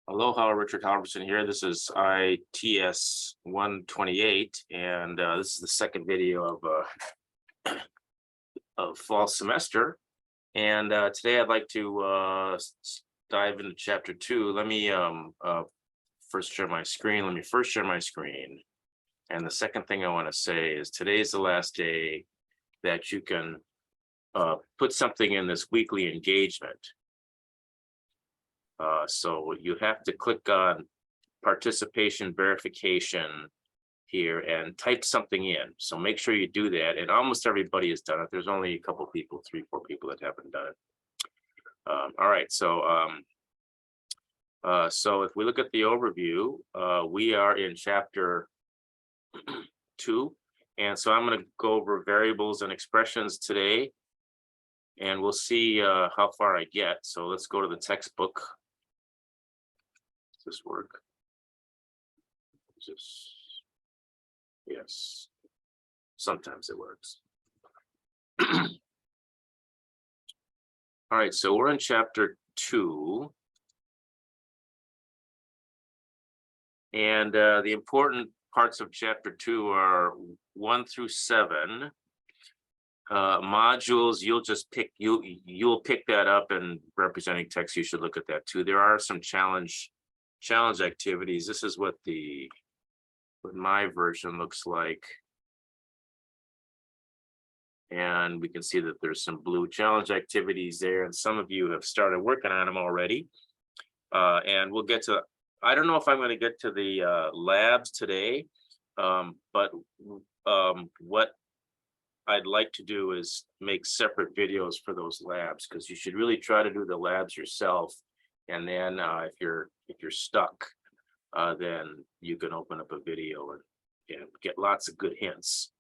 Aloha, Richard Halverson here. This is ITS128, and this is the second video of fall semester. And today I'd like to dive into chapter 2. Let me first share my screen. And the second thing I want to say is today's the last day that you can put something in this weekly engagement. So you have to click on participation verification here and type something in. So make sure you do that. And almost everybody has done it. There's only a couple people, 3 or 4 people that haven't done it. All right. So so if we look at the overview, we are in chapter 2. And so I'm going to go over variables and expressions today. And we'll see how far I get. So let's go to the textbook. Does this work? Yes, sometimes it works. All right, so we're in chapter 2. And the important parts of chapter 2 are 1 through 7. Modules, you'll just pick, you'll pick that up, and representing text, you should look at that too. There are some challenge activities. This is what my version looks like. And we can see that there's some blue challenge activities there, and some of you have started working on them already. And we'll get to, I don't know if I'm going to get to the labs today, but what I'd like to do is make separate videos for those labs, because you should really try to do the labs yourself. And then if you're stuck, then you can open up a video and get lots of good hints.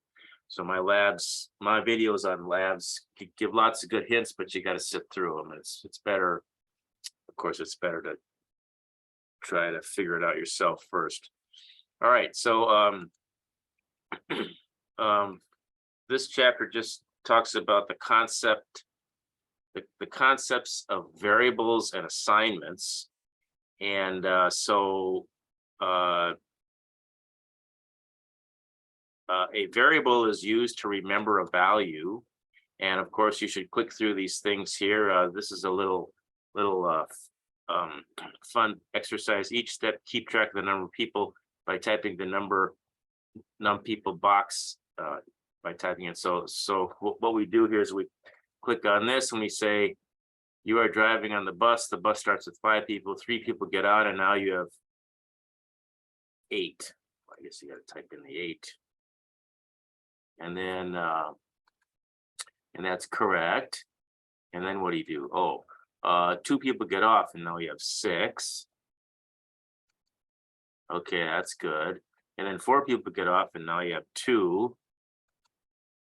So my videos on labs give lots of good hints, but you got to sit through them. It's better, of course, it's better to try to figure it out yourself first. All right, so this chapter just talks about the concepts of variables and assignments. And a variable is used to remember a value. And of course, you should click through these things here. This is a little fun exercise. Each step, keep track of the number of people by typing the num people box by typing it. So what we do here is we click on this and we say, you are driving on the bus. The bus starts with 5 people, 3 people get out, and now you have 8. I guess you got to type in the 8. And then, and that's correct. And then what do you do? Oh, 2 people get off, and now you have 6. Okay, that's good. And then 4 people get off, and now you have 2.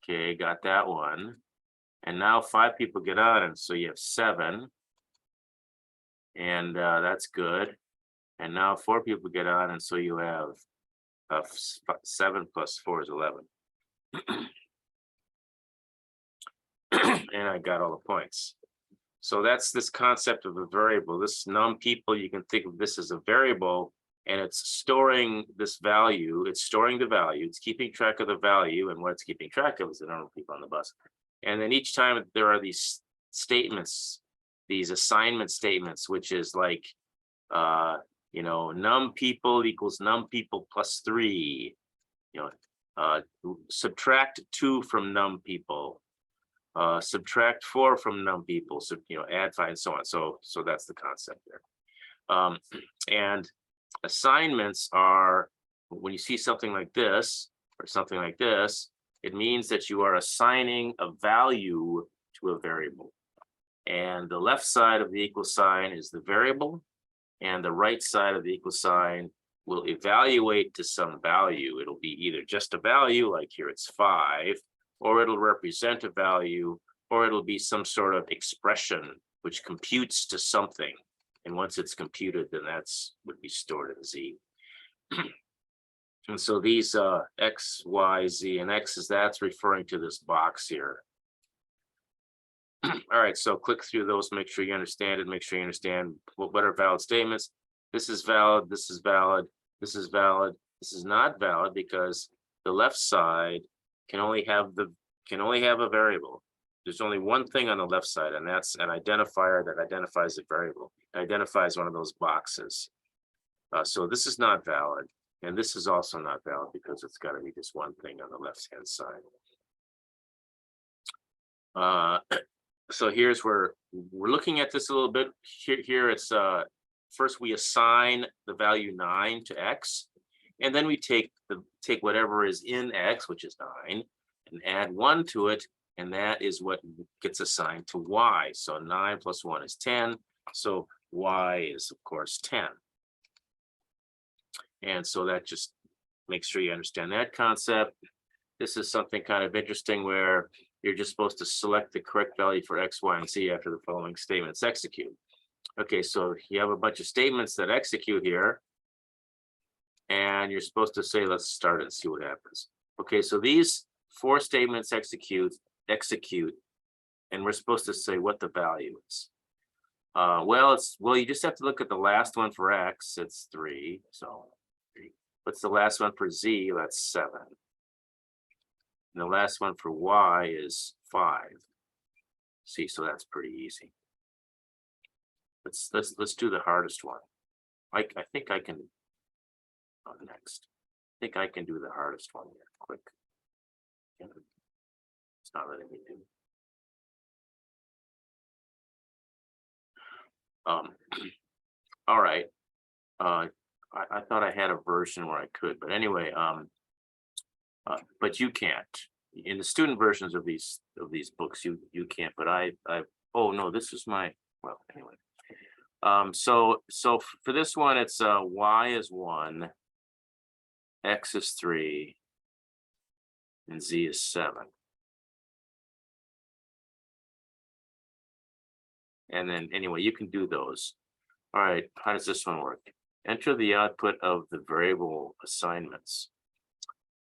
Okay, got that one. And now 5 people get on, and so you have 7. And that's good. And now 4 people get on, and so you have 7 plus 4 is 11. And I got all the points. So that's this concept of a variable. This num people, you can think of this as a variable, and it's storing this value. It's storing the value. It's keeping track of the value, and what it's keeping track of is the number of people on the bus. And then each time there are these statements, these assignment statements, which is like, num people equals num people plus 3. Subtract 2 from num people. Subtract 4 from num people. So add 5 and so on. So that's the concept there. And assignments are, when you see something like this or something like this, it means that you are assigning a value to a variable. And the left side of the equal sign is the variable, and the right side of the equal sign will evaluate to some value. It'll be either just a value, like here it's 5, or it'll represent a value, or it'll be some sort of expression which computes to something. And once it's computed, then that's would be stored in Z. And so these X, Y, Z, and X's, that's referring to this box here. All right, so click through those, make sure you understand it, make sure you understand what are valid statements. this is valid, this is valid, this is valid, this is not valid because the left side can only have a variable. There's only one thing on the left side, and that's an identifier that identifies a variable. It identifies one of those boxes. So this is not valid, and this is also not valid because it's got to be just one thing on the left-hand side. So here's where we're looking at this a little bit. Here it's first we assign the value 9 to x, and then we take whatever is in x, which is 9, and add 1 to it, and that is what gets assigned to y. So 9 plus 1 is 10. So y is, of course, 10. And so that just makes sure you understand that concept. This is something kind of interesting where you're just supposed to select the correct value for x, y, and z after the following statements execute. Okay, so you have a bunch of statements that execute here, and you're supposed to say, let's start and see what happens. Okay, so these 4 statements execute, and we're supposed to say what the value is. Well, you just have to look at the last one for x. It's 3. So 3. What's the last one for z? That's 7. And the last one for y is 5. See, so that's pretty easy. Let's do the hardest one. I think I can. Next, I think I can do the hardest one here. Quick. It's not letting me do. All right. I thought I had a version where I could, but anyway, but you can't. In the student versions of these books, you can't. But oh no, this is my, well, anyway. So for this one, it's y is 1, x is 3, and z is 7. And then anyway, you can do those. All right, how does this one work? Enter the output of the variable assignments.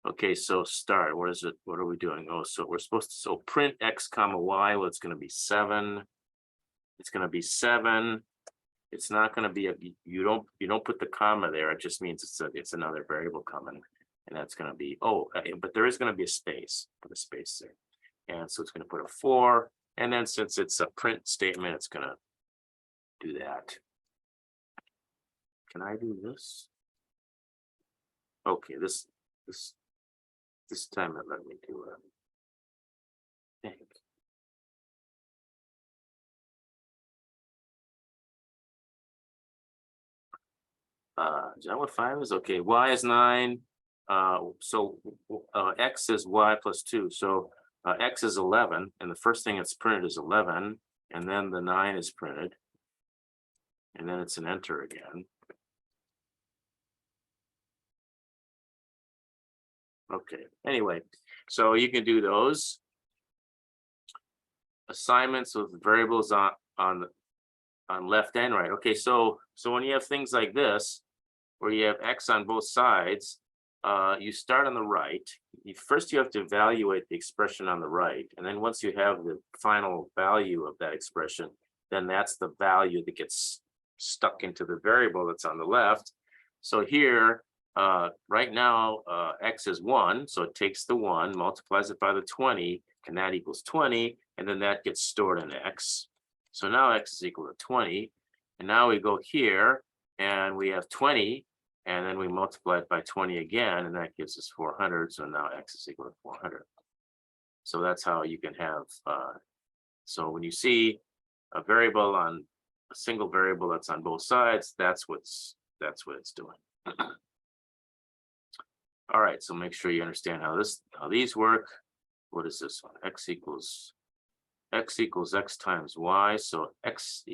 Okay, so start. What is it? What are we doing? Oh, so we're supposed to, so print x comma y. Well, it's going to be 7. It's going to be 7. It's not going to be you don't put the comma there. It just means it's another variable coming, and that's going to be, oh, but there is going to be a space. Put a space there, and so it's going to put a 4, and then since it's a print statement, it's going to do that. Can I do this? Okay, this time it let me do it. Is that what 5 is? Okay, y is 9. So x is y plus 2. So x is 11, and the first thing that's printed is 11, and then the 9 is printed, and then it's an enter again. Okay, anyway, so you can do those assignments with variables on left and right. Okay, so when you have things like this, where you have x on both sides, you start on the right. First, you have to evaluate the expression on the right, and then once you have the final value of that expression, then that's the value that gets stuck into the variable that's on the left. So here, right now, x is 1, so it takes the 1, multiplies it by the 20, and that equals 20, and then that gets stored in x. So now x is equal to 20, and now we go here, and we have 20, and then we multiply it by 20 again, and that gives us 400, so now x is equal to 400. So that's how you can have, so when you see a variable on a single variable that's on both sides, that's what it's doing. All right, so make sure you understand how these work. What is this one? X equals x times y. So x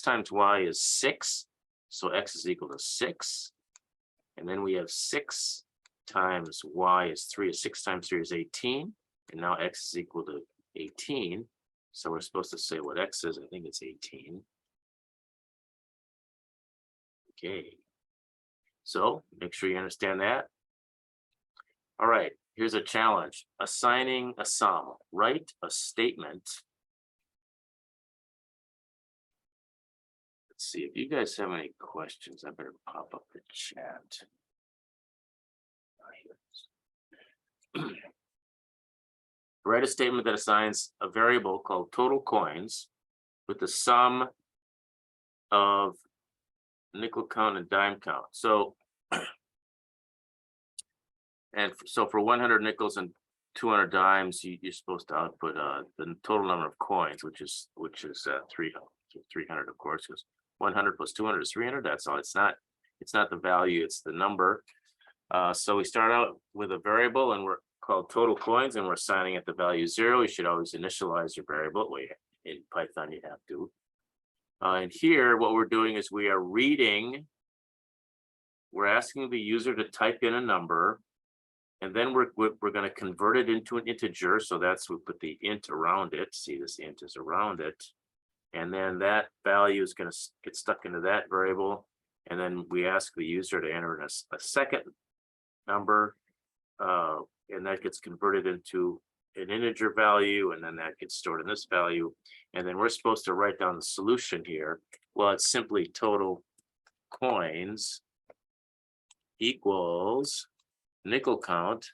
times y is 6. So x is equal to 6. And then we have 6 times y is 3. 6 times 3 is 18. And now x is equal to 18. So we're supposed to say what x is. I think it's 18. Okay. So make sure you understand that. All right, here's a challenge. Assigning a sum. Write a statement. see if you guys have any questions. I better pop up the chat. Write a statement that assigns a variable called total coins with the sum of nickel count and dime count. So, so for 100 nickels and 200 dimes, you're supposed to output the total number of coins, which is 300, of course, because 100 plus 200 is 300. That's all. It's not the value, it's the number. So we start out with a variable, and we're called total coins, and we're assigning it the value 0. You should always initialize your variable. Well, in Python, you have to. And here, what we're doing is we're asking the user to type in a number, and then we're going to convert it into an integer. So we put the int around it. See, this int is around it. And then that value is going to get stuck into that variable. And then we ask the user to enter in a second number, and that gets converted into an integer value, and then that gets stored in this value. And then we're supposed to write down the solution here. Well, it's simply total coins equals nickel count,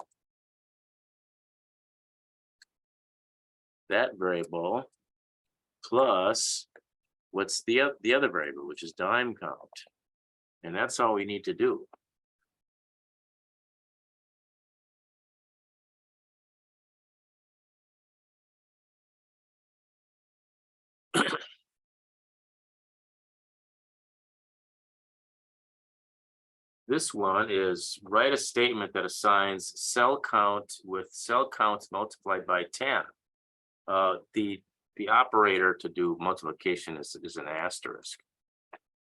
that variable, plus what's the other variable, which is dime count. And that's all we need to do. This one is write a statement that assigns cell count with cell counts multiplied by 10. The operator to do multiplication is an asterisk.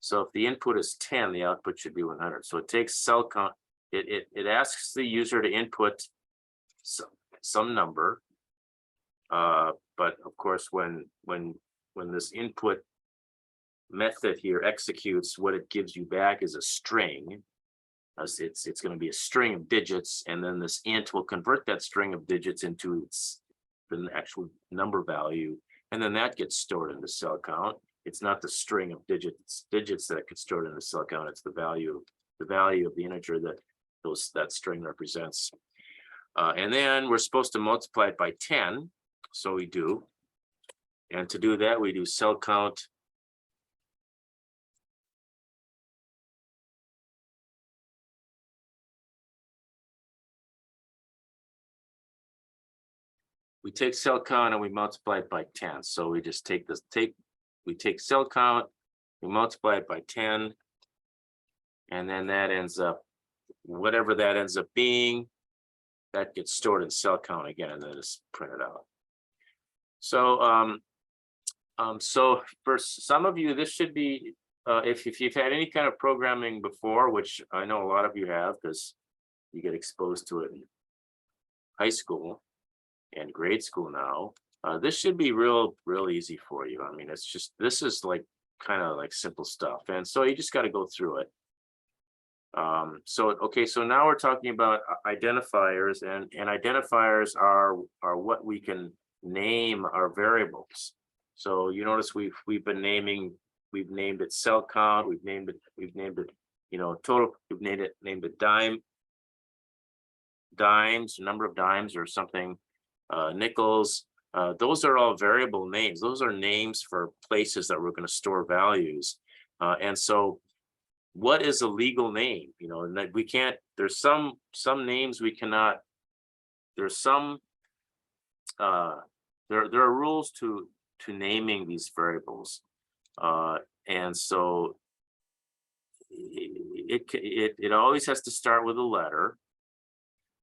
So if the input is 10, the output should be 100. So it takes cell count. It asks the user to input some number. But of course, when this input method here executes, what it gives you back is a string. It's going to be a string of digits, and then this int will convert that string of digits into the actual number value, and then that gets stored in the cell count. It's not the string of digits that gets stored in the cell count. It's the value of the integer that string represents. And then we're supposed to multiply it by 10, so we do. And to do that, we do cell count we take cell count and we multiply it by 10. So we just take we take cell count, we multiply it by 10, and then that ends up, whatever that ends up being, that gets stored in cell count again, and then it's printed out. So so for some of you, this should be, if you've had any kind of programming before, which I know a lot of you have, because you get exposed to it in high school and grade school now, this should be real easy for you. I mean, this is like kind of like simple stuff, and so you just got to go through it. Okay, so now we're talking about identifiers, and identifiers are what we can name our variables. So you notice we've named it cell count, we've named it total, we've named it dimes, number of dimes or something, nickels. Those are all variable names. Those are names for places that we're going to store values. And so what is a legal name? And that we can't, there's some names we cannot, there's some, there are rules to naming these variables. And so it always has to start with a letter.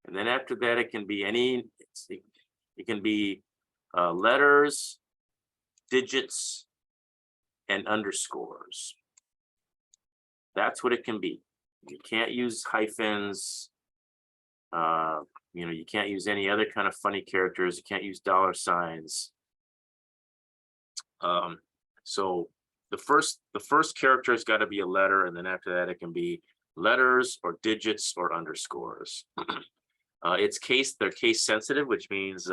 And then after that, it can be it can be letters, digits, and underscores. That's what it can be. You can't use hyphens. You can't use any other kind of funny characters. You can't use dollar signs. So the first character has got to be a letter, and then after that, it can be letters or digits or underscores. They're case sensitive, which means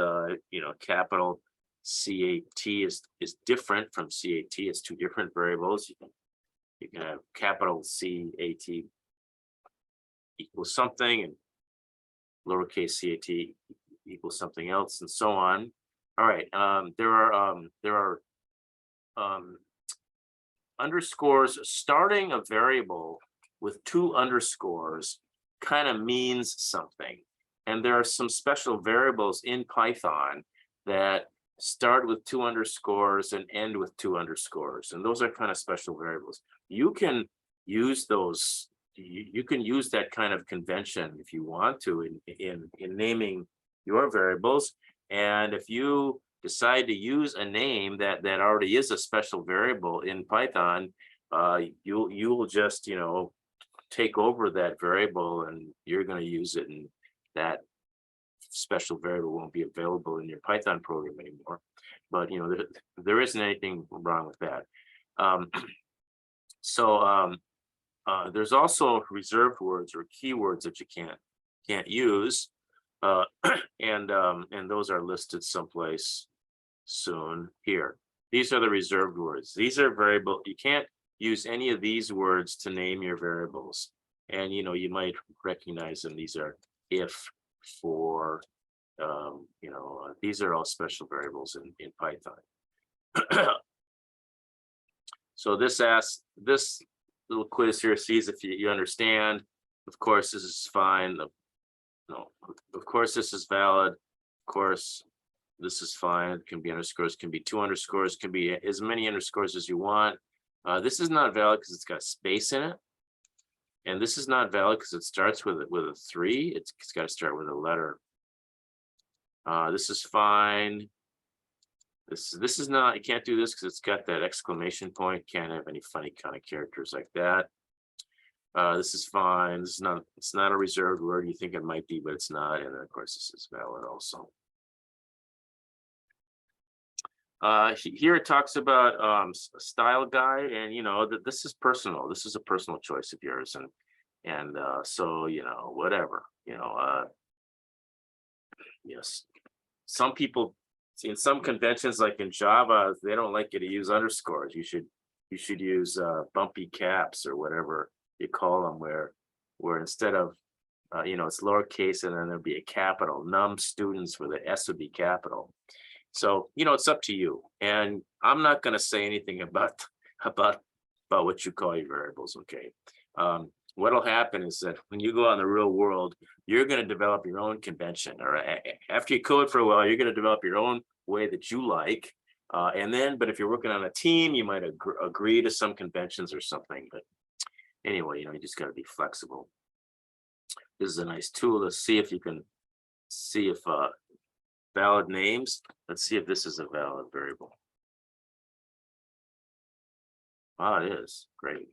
capital CAT is different from CAT. It's two different variables. can have capital CAT equals something, and lowercase cat equals something else, and so on. All right. There are underscores. Starting a variable with 2 underscores kind of means something. And there are some special variables in Python that start with 2 underscores and end with 2 underscores. And those are kind of special variables. You can use those. You can use that kind of convention if you want to in naming your variables. And if you decide to use a name that already is a special variable in Python, you'll just, you know, take over that variable and you're going to use it, and that special variable won't be available in your Python program anymore. But you know, there isn't anything wrong with that. There's also reserved words or keywords that you can't use, and those are listed someplace soon here. These are the reserved words. These are variable. You can't use any of these words to name your variables, and you know, you might recognize them. These are if, for, you know, these are all special variables in Python. So this little quiz here sees if you understand. Of course, this is fine. No, of course, this is valid. Of course, this is fine. It can be underscores, can be 2 underscores, can be as many underscores as you want. This is not valid because it's got space in it. And this is not valid because it starts with a 3. It's got to start with a letter. This is fine. This is not, you can't do this because it's got that exclamation point. Can't have any funny kind of characters like that. This is fine. This is not, it's not a reserved word. You think it might be, but it's not. And then of course this is valid also. Here it talks about a style guide, and you know that this is personal. This is a personal choice of yours, and so you know, whatever, you know, yes, some people in some conventions, like in Java, they don't like you to use underscores. You should use bumpy caps or whatever you call them, where instead of you know, it's lowercase and then there'll be a capital. Num students where the S would be capital. So, you know, it's up to you. And I'm not going to say anything about what you call your variables, okay? What'll happen is that when you go out in the real world, you're going to develop your own convention. Or after you code for a while, you're going to develop your own way that you like. But if you're working on a team, you might agree to some conventions or something. But anyway, you know, you just got to be flexible. This is a nice tool to see if you can see if valid names. Let's see if this is a valid variable. Ah, it is. Great.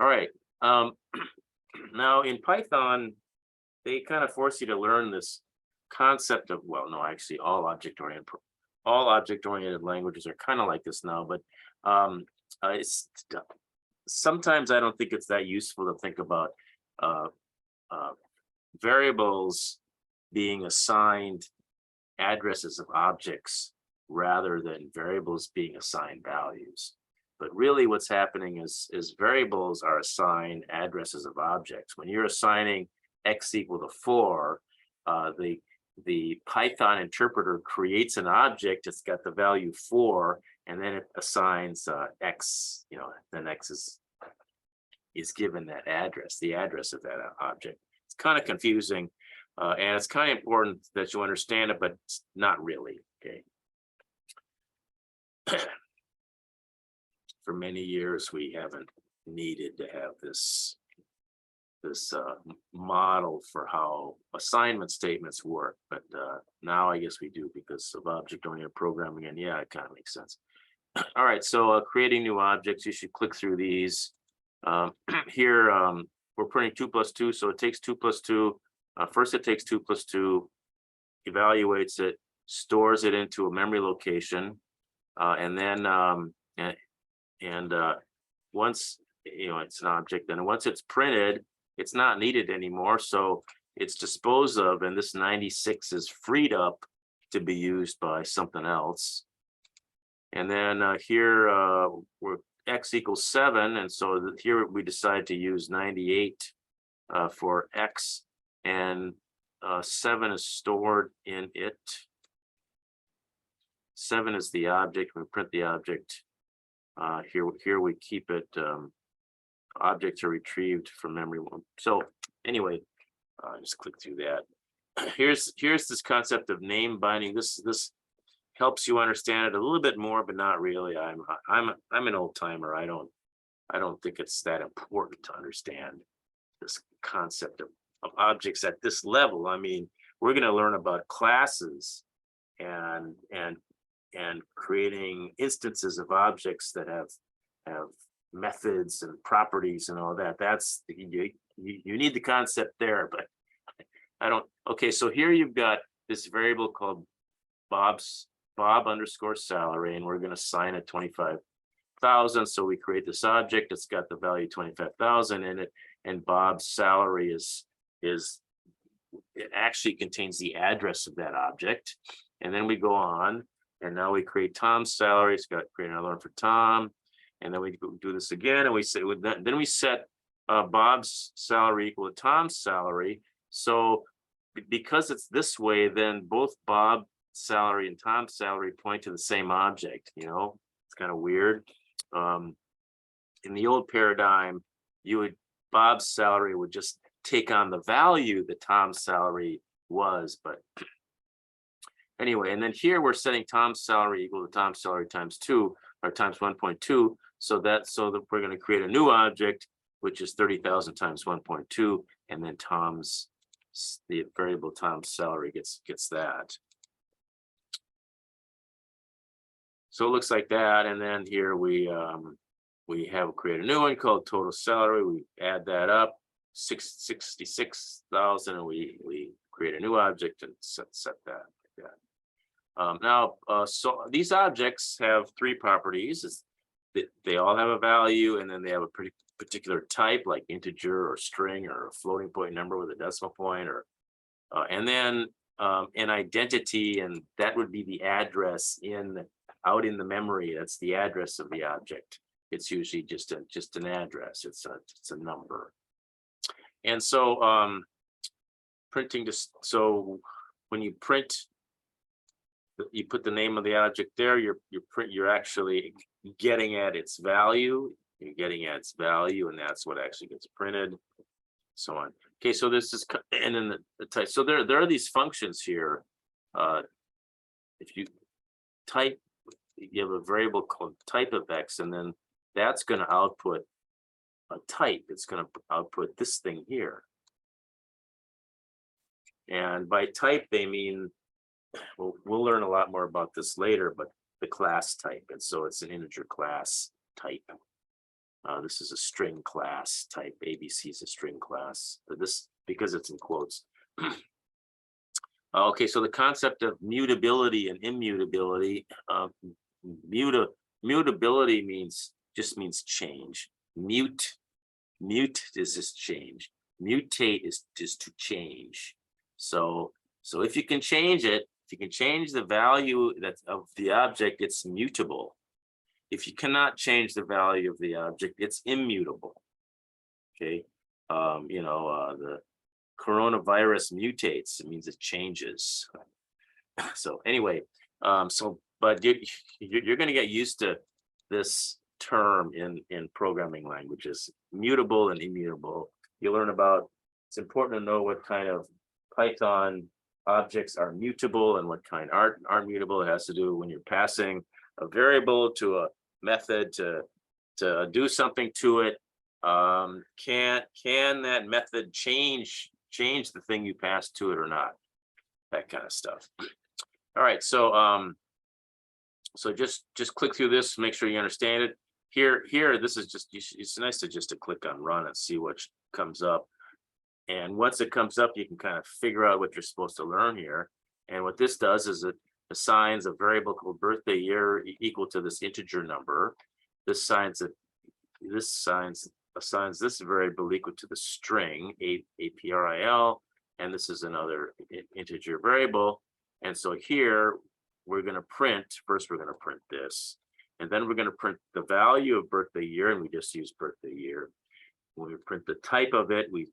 All right. Now in Python, they kind of force you to learn this concept of, well, no, actually all object-oriented languages are kind of like this now, but sometimes I don't think it's that useful to think about variables being assigned addresses of objects rather than variables being assigned values. But really what's happening is variables are assigned addresses of objects. When you're assigning x equal to 4, the Python interpreter creates an object. It's got the value 4, and then it assigns x, you know, then x is given that address, the address of that object. It's kind of confusing, and it's kind of important that you understand it, but it's not really, okay? For many years, we haven't needed to have this model for how assignment statements work, but now I guess we do because of object-oriented programming, and yeah, it kind of makes sense. All right, so creating new objects, you should click through these. Here, we're printing 2 plus 2, so it takes 2 plus 2. First, it takes 2 plus 2, evaluates it, stores it into a memory location, and then once, you know, it's an object, and once it's printed, it's not needed anymore, so it's disposed of, and this 96 is freed up to be used by something else. And then here we're x equals 7, and so here we decide to use 98 for x, and 7 is stored in it. 7 is the object. We print the object. Here we keep it. Objects are retrieved from memory. So anyway, just click through that. Here's this concept of name binding. This helps you understand it a little bit more, but not really. I'm an old timer. I don't think it's that important to understand this concept of objects at this level. I mean, we're going to learn about classes and creating instances of objects that have methods and properties and all that. That's you need the concept there, but I don't. Okay, so here you've got this variable called Bob underscore salary, and we're going to assign it 25,000. So we create this object. It's got the value 25,000 in it, and Bob's salary it actually contains the address of that object. And then we go on, and now we create Tom's salary. It's got to create another one for Tom, and then we do this again, and we say then we set Bob's salary equal to Tom's salary. So because it's this way, then both Bob's salary and Tom's salary point to the same object. You know, it's kind of weird. In the old paradigm, Bob's salary would just take on the value that Tom's salary was, but anyway, and then here we're setting Tom's salary equal to Tom's salary times 2 or times 1.2, so that we're going to create a new object, which is 30,000 times 1.2, and then the variable Tom's salary gets that. So it looks like that, and then here we have create a new one called total salary. We add that up, 66,000, and we create a new object and set that like that. Now, so these objects have 3 properties. They all have a value, and then they have a pretty particular type, like integer or string or a floating point number with a decimal point, or and then an identity, and that would be the address out in the memory. That's the address of the object. It's usually just an address. It's a number. And so so when you print, you put the name of the object there. You're actually getting at its value. You're getting at its value, and that's what actually gets printed. So on. Okay, so this is, and then the type. So there are these functions here. If you type, you have a variable called type of x, and then that's going to output a type. It's going to output this thing here. And by type, they mean, well, we'll learn a lot more about this later, but the class type. And so it's an integer class type. This is a string class type. ABC is a string class. This, because it's in quotes. Okay, so the concept of mutability and immutability. Mutability just means change. Mute is this change. Mutate is just to change. So if you can change it, if you can change the value of the object, it's mutable. If you cannot change the value of the object, it's immutable. Okay, the coronavirus mutates. It means it changes. So anyway, but you're going to get used to this term in programming languages, mutable and immutable. You learn about. It's important to know what kind of Python objects are mutable and what kind aren't mutable. It has to do when you're passing a variable to a method to do something to it. Can that method change the thing you pass to it or not? That kind of stuff. All right, so so just click through this, make sure you understand it. Here, this is just, it's nice to click on run and see what comes up. And once it comes up, you can kind of figure out what you're supposed to learn here. And what this does is it assigns a variable called birthday year equal to this integer number. This assigns this variable equal to the string APRIL, and this is another integer variable. And so here we're going to print, first we're going to print this, And then we're going to print the value of birthday year, and we just use birthday year. When we print the type of it, we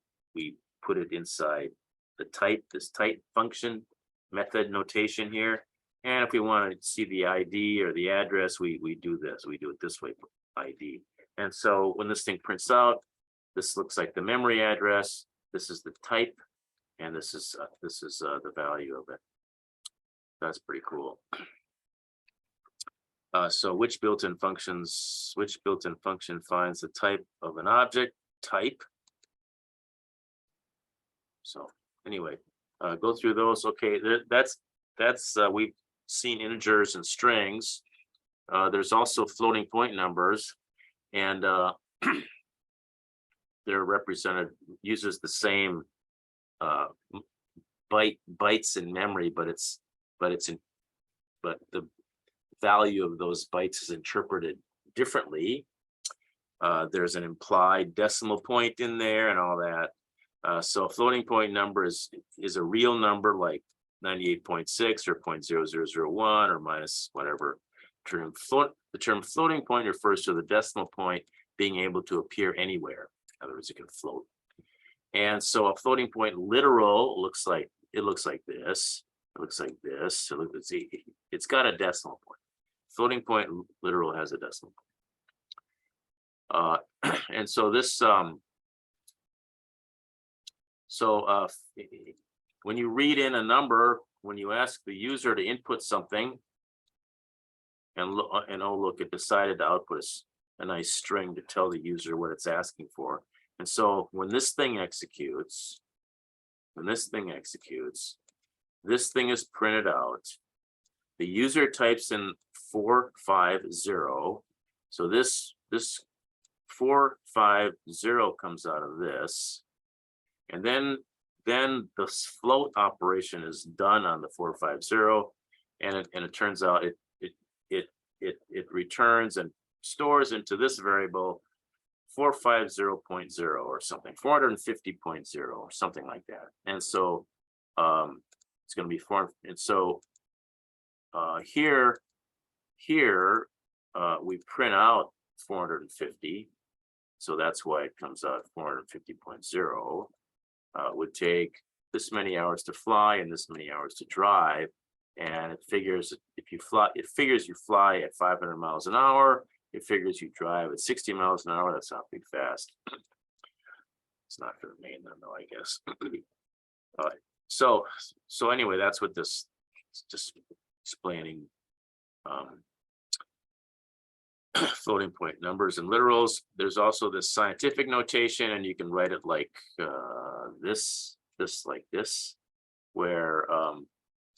put it inside the type, this type function method notation here. And if we want to see the ID or the address, we do this. We do it this way, ID. And so when this thing prints out, this looks like the memory address. This is the type, and this is the value of it. That's pretty cool. So which built-in function finds the type of an object? Type. So anyway, go through those. Okay, that's we've seen integers and strings. There's also floating point numbers, and they're represented, uses the same bytes in memory, but the value of those bytes is interpreted differently. There's an implied decimal point in there and all that. So a floating point number is a real number like 98.6 or 0.0001 or minus whatever term. The term floating point refers to the decimal point being able to appear anywhere. In other words, it can float. And so a floating point literal looks like this. It looks like this. So it's got a decimal point. Floating point literal has a decimal point. And so this when you read in a number, when you ask the user to input something, and oh look, it decided to output a nice string to tell the user what it's asking for. And so when this thing executes, this thing is printed out. The user types in 450. So this 450 comes out of this, and then the float operation is done on the 450, and it turns out it returns and stores into this variable 450.0 or something, 450.0 or something like that. And so it's going to be formed. And so here we print out 450. So that's why it comes out 450.0. Would take this many hours to fly and this many hours to drive. And it figures if you fly, you fly at 500 miles an hour. It figures you drive at 60 miles an hour. That's not big fast. It's not for the mainland though, I guess. All right. So anyway, that's what this is, just explaining floating point numbers and literals. There's also this scientific notation, and you can write it like this like this, where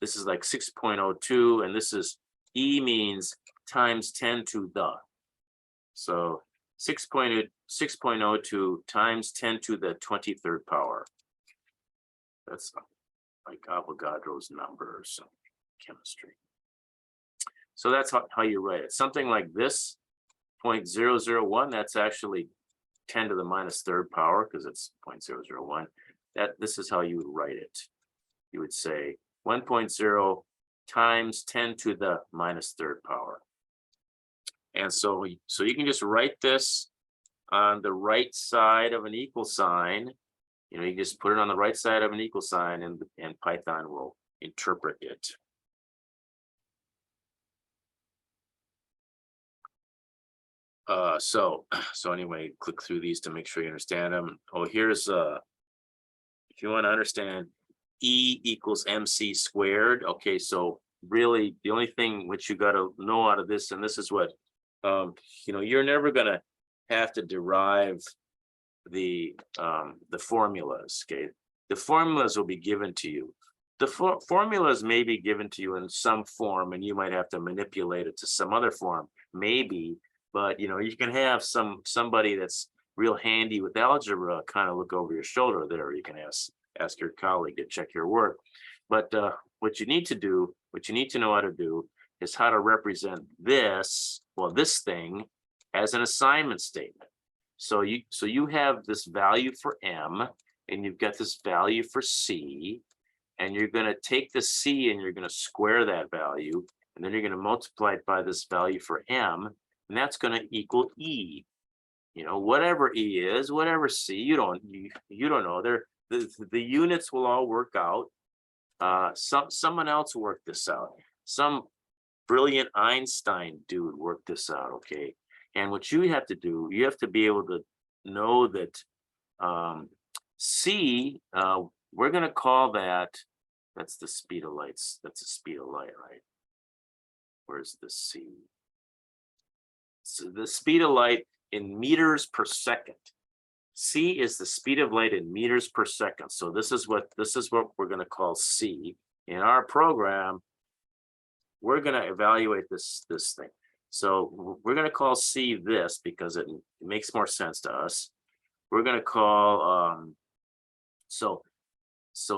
this is like 6.02, and this is E means times 10 to the. So 6.02 times 10 to the 23rd power. That's like Avogadro's number or some chemistry. So that's how you write it. Something like this, 0.001, that's actually 10 to the minus third power because it's 0.001. This is how you would write it. You would say 1.0 times 10 to the minus third power. And so you can just write this on the right side of an equal sign. You know, you just put it on the right side of an equal sign, and Python will interpret it. So anyway, click through these to make sure you understand them. Oh, here's if you want to understand E equals MC squared. Okay, so really the only thing which you got to know out of this, and this is what you know, you're never gonna have to derive the formulas. Okay, the formulas will be given to you. The formulas may be given to you in some form, and you might have to manipulate it to some other form, maybe. But you know, you can have somebody that's real handy with algebra kind of look over your shoulder there. You can ask your colleague to check your work. But what you need to do, what you need to know how to do, is how to represent this, well, this thing, as an assignment statement. So you have this value for M, and you've got this value for C, and you're going to take the C and you're going to square that value, and then you're going to multiply it by this value for m, and that's going to equal e. You know, whatever e is, whatever c, you don't know. The units will all work out. Someone else worked this out. Some brilliant Einstein dude worked this out. Okay, and what you have to do, you have to be able to know that c, we're going to call that's the speed of light. That's the speed of light, right? Where's the c? So the speed of light in meters per second. C is the speed of light in meters per second. So this is what we're going to call c. In our program, we're going to evaluate this thing. So we're going to call c this because it makes more sense to us. We're going to call so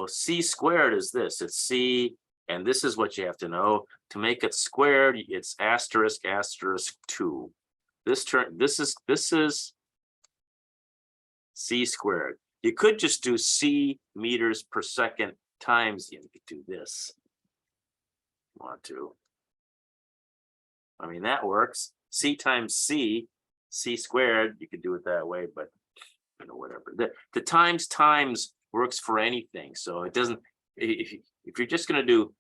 c squared is this. It's c, and this is what you have to know. To make it squared, it's asterisk asterisk 2. This is c squared. You could just do c meters per second times, you could do this. Want to. I mean, that works. C times c squared, you could do it that way, but you know, whatever. The times works for anything. So it doesn't, if you're just going to do,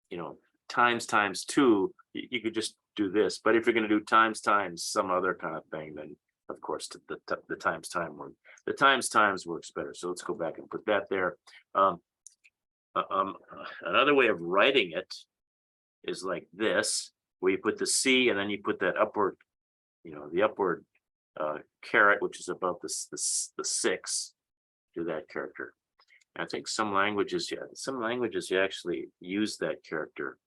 you know, times 2, you could just do this. But if you're going to do times some other kind of thing, then of course the times works better. So let's go back and put that there. Another way of writing it is like this, where you put the c and then you put that upward, you know, the upward caret, which is above the 6. Do that character. I think some languages you actually use that character.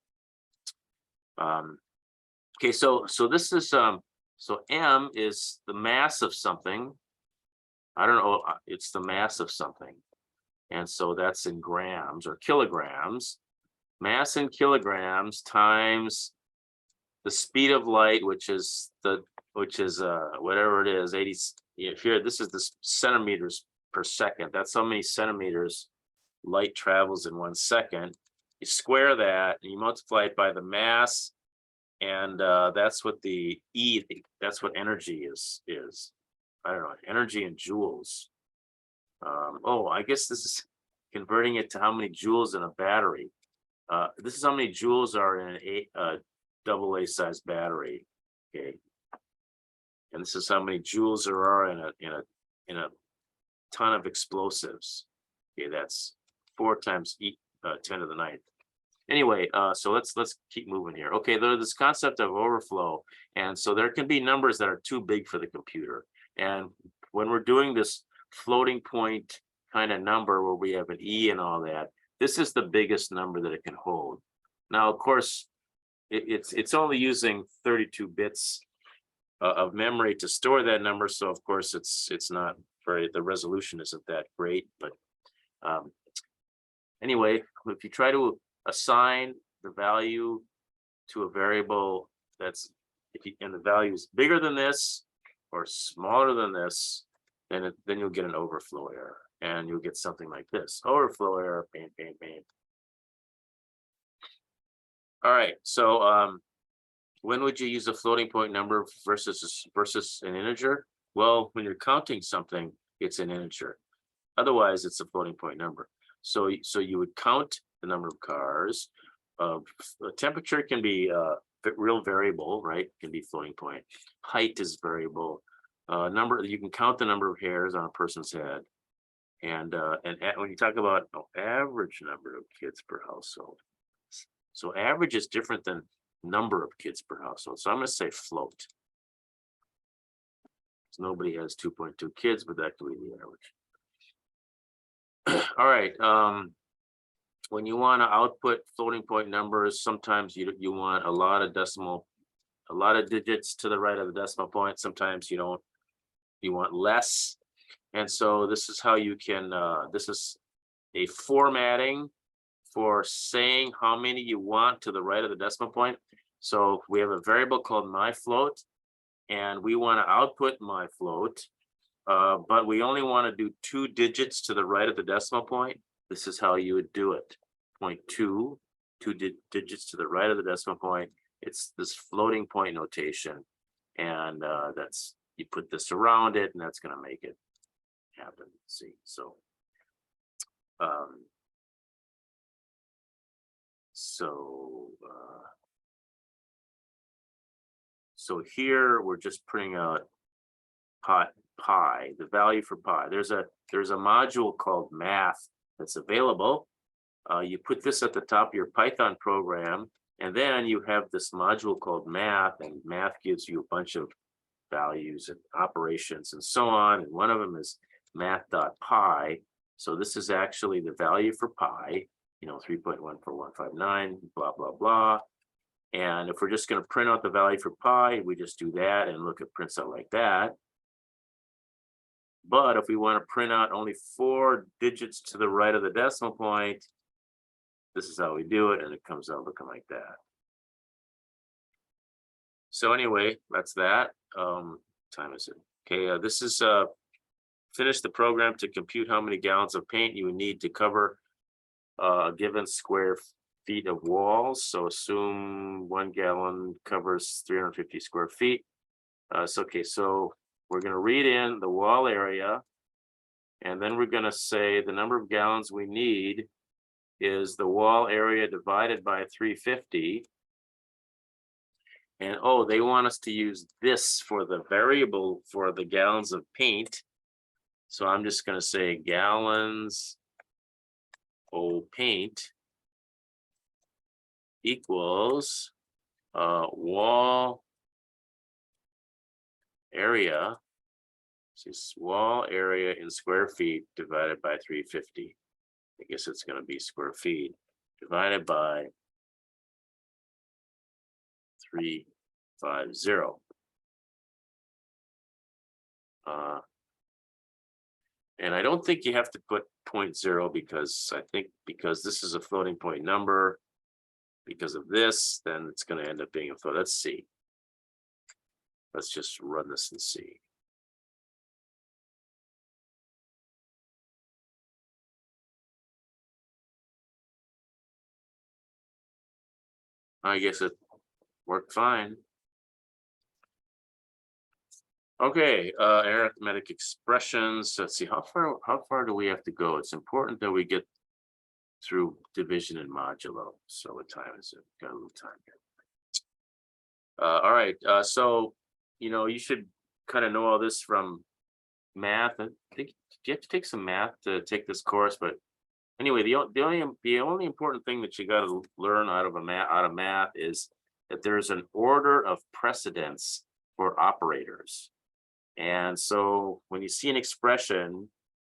Okay, so this is so m is the mass of something. I don't know, it's the mass of something, and so that's in grams or kilograms. Mass in kilograms times the speed of light, which is whatever it is, 80. If here, this is the centimeters per second. That's how many centimeters light travels in 1 second. You square that and you multiply it by the mass, and that's what the E, that's what energy is. I don't know, energy in joules. Oh, I guess this is converting it to how many joules in a battery. This is how many joules are in a AA size battery. Okay, and this is how many joules there are in a ton of explosives. Okay, that's 4 times 10 to the 9th. Anyway, so let's keep moving here. Okay, there's this concept of overflow, and so there can be numbers that are too big for the computer. And when we're doing this floating point kind of number where we have an E and all that, this is the biggest number that it can hold. Now, of course, it's only using 32 bits of memory to store that number, so of course it's not very, the resolution isn't that great. But anyway, if you try to assign the value to a variable that's, and the value is bigger than this or smaller than this, then you'll get an overflow error, and you'll get something like this: overflow error, bam, bam, bam. All right, so when would you use a floating point number versus an integer? Well, when you're counting something, it's an integer. Otherwise, it's a floating point number. So you would count the number of cars. Temperature can be real variable, right? Can be floating point. Height is variable. You can count the number of hairs on a person's head. And when you talk about average number of kids per household, so average is different than number of kids per household. So I'm going to say float. So nobody has 2.2 kids, but that could be the average. All right. When you want to output floating point numbers, sometimes you want a lot of digits to the right of the decimal point. Sometimes you don't. You want less. And so this is how you can. This is a formatting for saying how many you want to the right of the decimal point. So we have a variable called myFloat, and we want to output myFloat, but we only want to do 2 digits to the right of the decimal point. This is how you would do it: 0.2, digits to the right of the decimal point. It's this floating point notation, and that's, you put this around it, and that's going to make it happen. See, so so here we're just printing out pi, the value for pi. There's a module called math that's available. You put this at the top of your Python program, and then you have this module called math, and math gives you a bunch of values and operations and so on. And one of them is math.pi. So this is actually the value for pi, 3.14159, blah, blah, blah. And if we're just going to print out the value for pi, we just do that and look at prints out like that. But if we want to print out only 4 digits to the right of the decimal point, this is how we do it, and it comes out looking like that. So anyway, that's that. Time is it? Okay, this is finish the program to compute how many gallons of paint you would need to cover a given square feet of walls. So assume 1 gallon covers 350 square feet. So we're going to read in the wall area, and then we're going to say the number of gallons we need is the wall area divided by 350. And oh, they want us to use this for the variable for the gallons of paint. So I'm just going to say gallons of paint equals wall area. This wall area in square feet divided by 350. I guess it's going to be square feet divided by 350. And I don't think you have to put 0.0 because I think because this is a floating point number, because of this, then it's going to end up being a float. Let's see. Let's just run this and see. I guess it worked fine. Okay, arithmetic expressions. Let's see, how far do we have to go? It's important that we get through division and modulo. So what time is it? Got a little time here. All right, so you should kind of know all this from math. I think you have to take some math to take this course, but anyway, the only important thing that you got to learn out of math is that there's an order of precedence for operators. And so when you see an expression,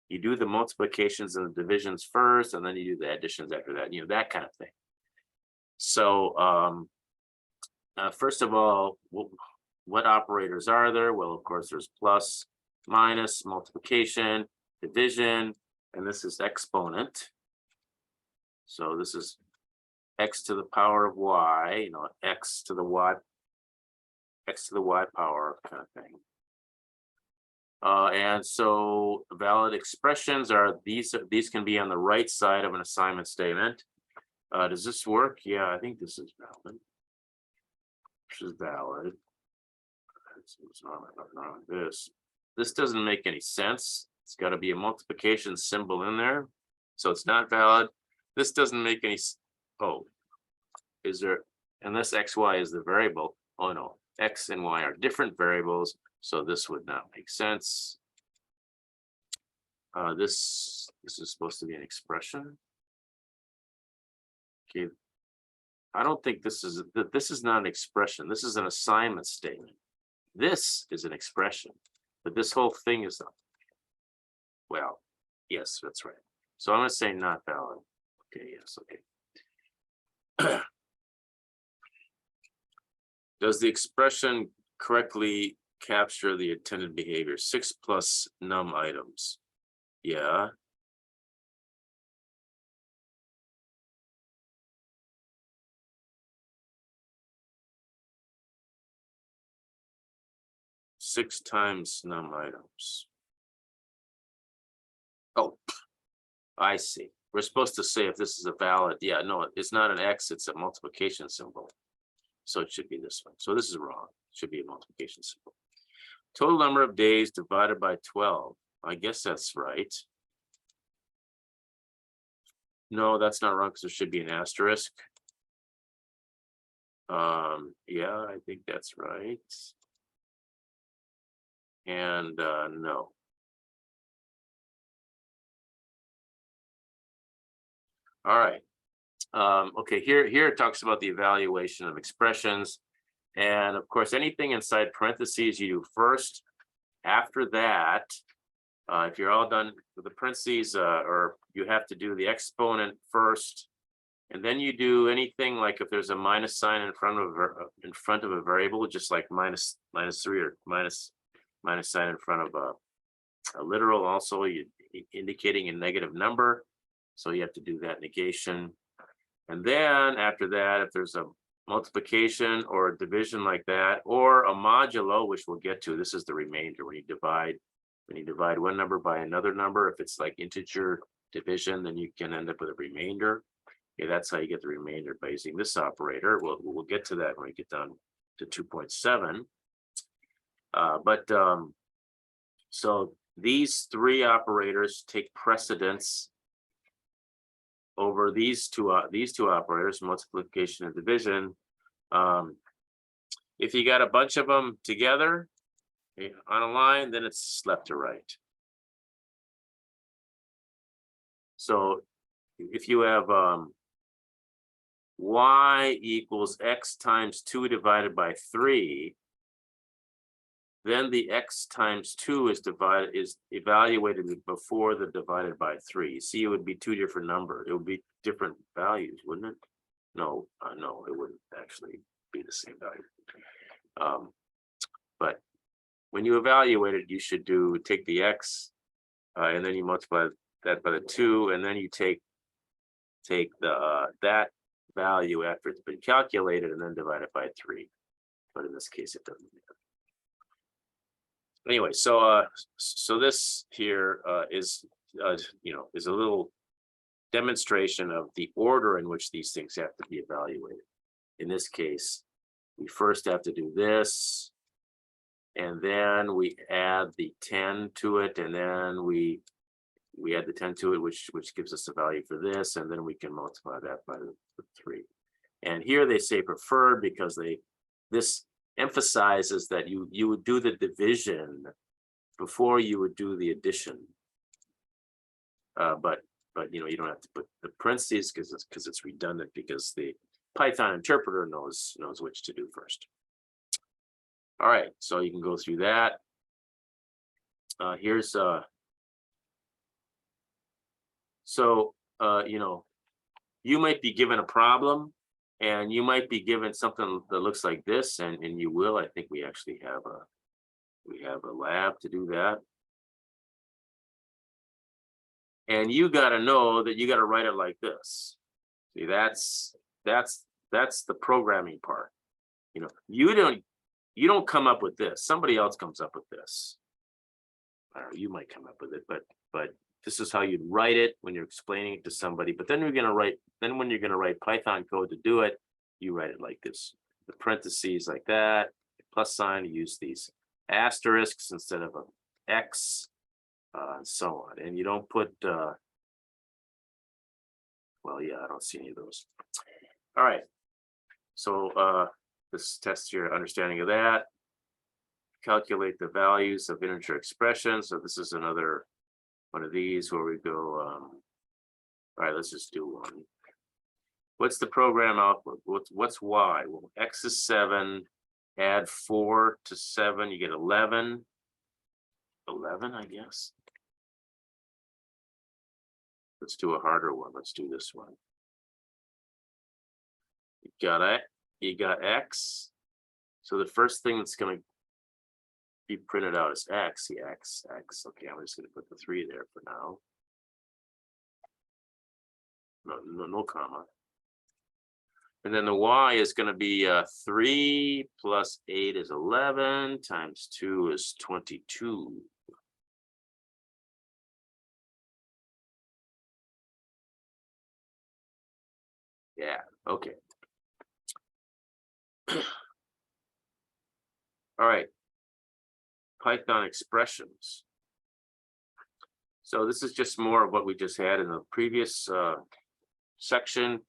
you do the multiplications and the divisions first, and then you do the additions after that, that kind of thing. So first of all, what operators are there? Well, of course, there's plus, minus, multiplication, division, and this is exponent. So this is x to the power of y, x to the y power kind of thing. And so valid expressions are these can be on the right side of an assignment statement. Does this work? Yeah, I think this is valid. This is valid. What's wrong with this? This doesn't make any sense. It's got to be a multiplication symbol in there. So it's not valid. This doesn't make any, is there, unless xy is the variable. Oh no, x and y are different variables. So this would not make sense. This is supposed to be an expression. Okay. I don't think this is not an expression. This is an assignment statement. This is an expression, but this whole thing is not. Well, yes, that's right. So I'm going to say not valid. Okay, yes, okay. Does the expression correctly capture the intended behavior? 6 plus num items. Yeah. Six times num items. Oh, I see. we're supposed to say if this is a valid, yeah, no, it's not an X, it's a multiplication symbol. So it should be this one. So this is wrong. It should be a multiplication symbol. Total number of days divided by 12. I guess that's right. No, that's not wrong because there should be an asterisk. Yeah, I think that's right. And no. All right. Okay, here it talks about the evaluation of expressions. And of course, anything inside parentheses you do first. After that, if you're all done with the parentheses, or you have to do the exponent first, and then you do anything like if there's a minus sign in front of a variable, just like minus 3 or minus sign in front of a literal, also you indicating a negative number. So you have to do that negation. And then after that, if there's a multiplication or a division like that, or a modulo, which we'll get to, this is the remainder. When you divide one number by another number, if it's like integer division, then you can end up with a remainder. Okay, that's how you get the remainder by using this operator. We'll get to that when we get down to 2.7. So these three operators take precedence over these two operators, multiplication and division. If you got a bunch of them together on a line, then it's left to right. So if you have y equals x times 2 divided by 3, then the x times 2 is evaluated before the divided by 3. You see, it would be two different numbers. It would be different values, wouldn't it? No, no, it wouldn't actually be the same value. But when you evaluate it, you should take the x, and then you multiply that by the 2, and then you take the that value after it's been calculated, and then divide it by 3. But in this case, it doesn't matter. Anyway, so this here is a little demonstration of the order in which these things have to be evaluated. In this case, we first have to do this, and then we add the 10 to it, and then we add the 10 to it, which gives us a value for this, and then we can multiply that by the 3. And here they say preferred because this emphasizes that you would do the division before you would do the addition. But you don't have to put the parentheses because it's redundant, because the Python interpreter knows which to do first. All right, so you can go through that. Here's you might be given a problem, and you might be given something that looks like this, and you will. I think we actually have a lab to do that. And you got to know that you got to write it like this. See, that's the programming part. You don't come up with this. Somebody else comes up with this. I don't know, you might come up with it, but this is how you'd write it when you're explaining it to somebody. But then when you're going to write Python code to do it, you write it like this. The parentheses like that, plus sign, you use these asterisks instead of an X, and so on. And you don't put, well, yeah, I don't see any of those. All right. So this tests your understanding of that. Calculate the values of integer expressions. So this is another one of these where we go, all right, let's just do one. What's the program output? What's y? Well, x is 7, add 4 to 7, you get 11. 11, I guess. Let's do a harder one. Let's do this one. You got x. So the first thing that's going to be printed out is x. The x. Okay, I'm just going to put the 3 there for now. No comma. And then the y is going to be 3 plus 8 is 11 times 2 is 22. Yeah, okay. All right. Python expressions. So this is just more of what we just had in the previous section.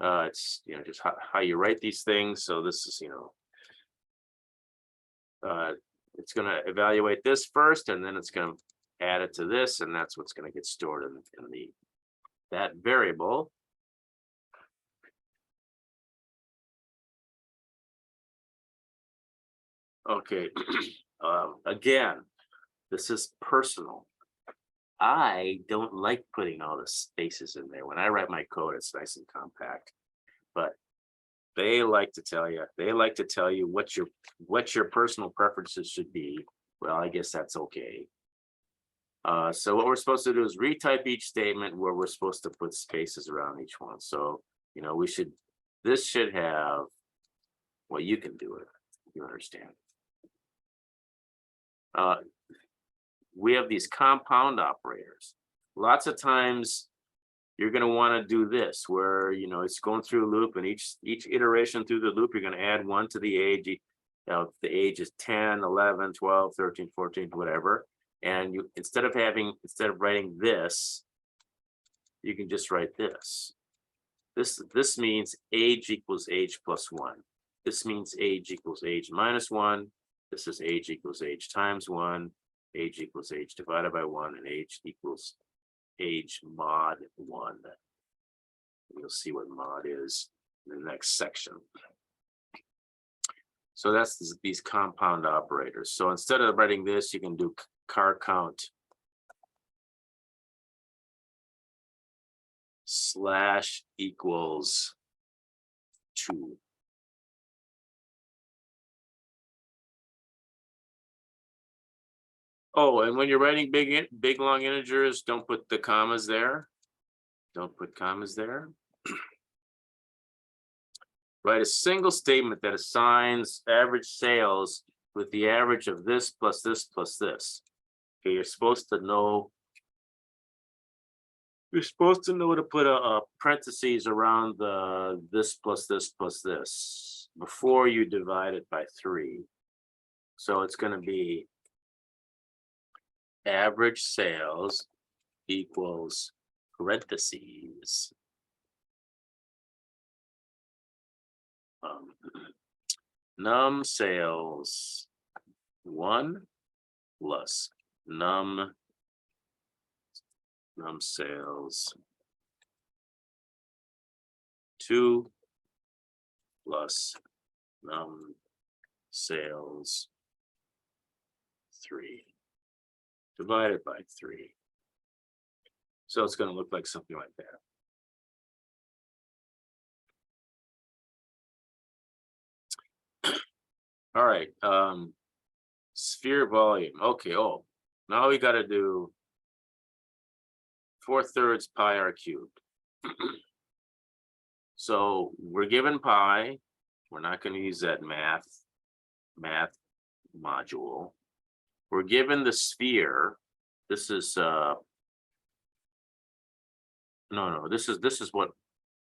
It's just how you write these things. So this is it's going to evaluate this first, and then it's going to add it to this, and that's what's going to get stored in that variable. Okay. Again, this is personal. I don't like putting all the spaces in there. When I write my code, it's nice and compact, but they like to tell you what your personal preferences should be. Well, I guess that's okay. So what we're supposed to do is retype each statement where we're supposed to put spaces around each one. So this should have, well, you can do it, you understand. We have these compound operators. Lots of times you're going to want to do this where it's going through a loop, and each iteration through the loop you're going to add 1 to the age. If the age is 10, 11, 12, 13, 14, whatever, and you instead of writing this, you can just write this. This means age equals age plus 1. This means age equals age minus 1. This is age equals age times 1. Age equals age divided by 1, and age equals age mod 1. You'll see what mod is in the next section. So that's these compound operators. So instead of writing this, you can do car count slash equals 2. Oh, and when you're writing big long integers, don't put the commas there. Don't put commas there. Write a single statement that assigns average sales with the average of this plus this plus this. Okay, you're supposed to know to put a parentheses around the this plus this plus this before you divide it by 3. So it's going to be average sales equals parentheses num sales 1 plus num sales 2 plus num sales 3 divided by 3. So it's going to look like something like that. All right. Sphere volume. Okay. Oh, now we got to do 4/3 pi r cubed. So we're given pi. We're not going to use that math module. We're given the sphere. This is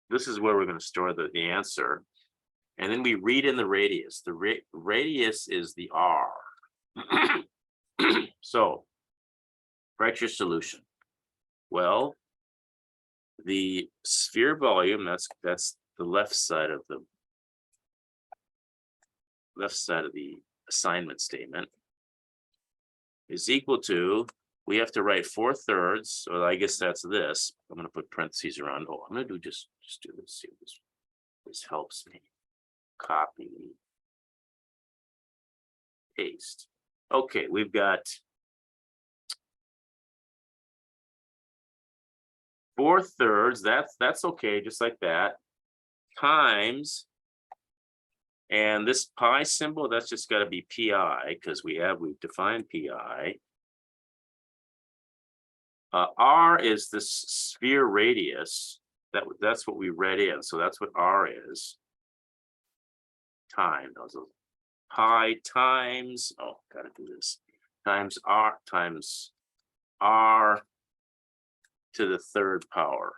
this is where we're going to store the answer. And then we read in the radius. The radius is the r. So write your solution. Well, the sphere volume, that's the left side of the assignment statement, is equal to, we have to write 4/3. So I guess that's this. I'm going to put parentheses around. Oh, I'm going to do just do this. See if this helps me. Copy, paste. Okay, we've got 4/3. That's okay, just like that. Times, and this pi symbol, that's just got to be pi because we've defined pi. R is this sphere radius. That's what we read in. So that's what R is. Time. Pi times, oh, gotta do this, times R to the 3rd power.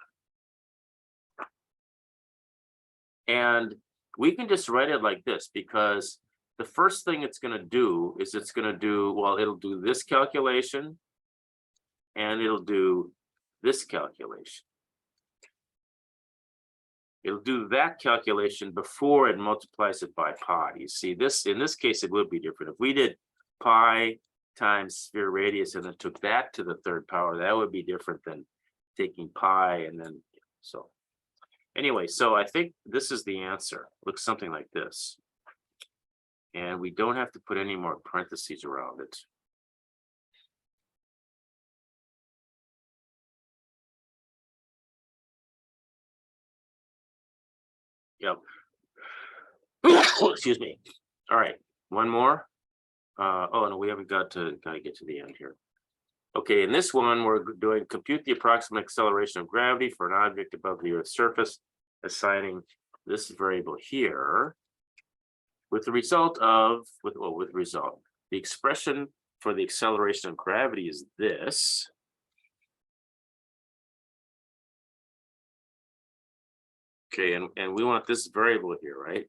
And we can just write it like this, because the first thing it's going to do is it's going to do, well, it'll do this calculation and it'll do this calculation. It'll do that calculation before it multiplies it by pi. You see, this, in this case, it would be different. If we did pi times sphere radius and then took that to the third power, that would be different than taking pi and then, so. Anyway, so I think this is the answer. Looks something like this. And we don't have to put any more parentheses around it. Yep. Excuse me. All right, one more. Oh no, we haven't gotta get to the end here. Okay, in this one, we're doing compute the approximate acceleration of gravity for an object above the Earth's surface, assigning this variable here with the result of, the expression for the acceleration of gravity is this. Okay, and we want this variable here, right?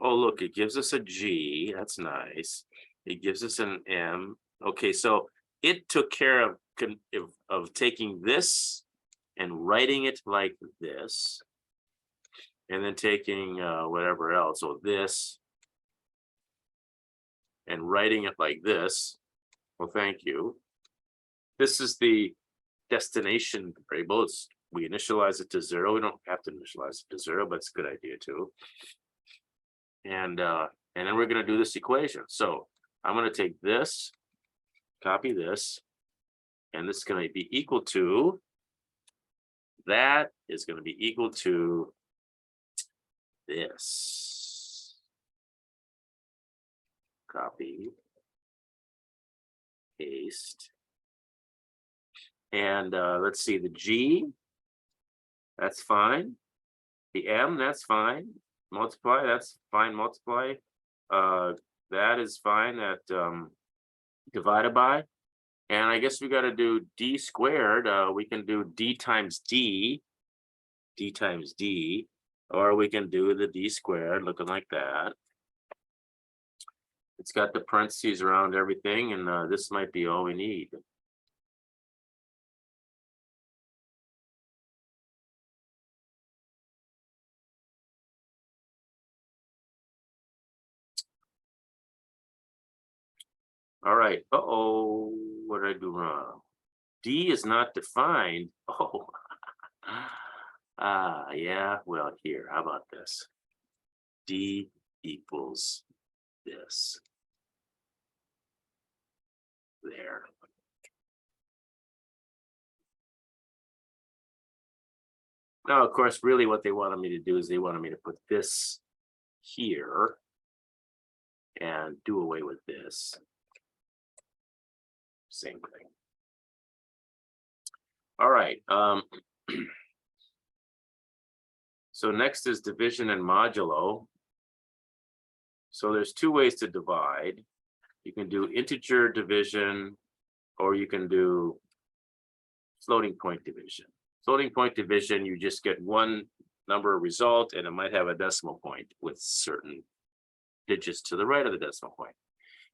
Oh, look, it gives us a G. That's nice. It gives us an M. Okay, so it took care of taking this and writing it like this, and then taking whatever else, so this, and writing it like this. Well, thank you. This is the destination variable. We initialize it to 0. We don't have to initialize it to 0, but it's a good idea too. And then we're going to do this equation. So I'm going to take this, copy this, and this is going to be equal to, that is going to be equal to this. Copy, paste. And let's see, the G, that's fine. The M, that's fine. Multiply, that's fine. Multiply, that is fine. That divided by, and I guess we got to do d squared. We can do d times d, or we can do the d squared, looking like that. It's got the parentheses around everything, and this might be all we need. All right. Uh-oh, what did I do wrong? D is not defined. Oh, yeah. Well, here, how about this? D equals this. There. Now, of course, really what they wanted me to do is they wanted me to put this here and do away with this. Same thing. All right. So next is division and modulo. So there's two ways to divide. You can do integer division, or you can do floating point division. Floating point division, you just get one number result, and it might have a decimal point with certain digits to the right of the decimal point.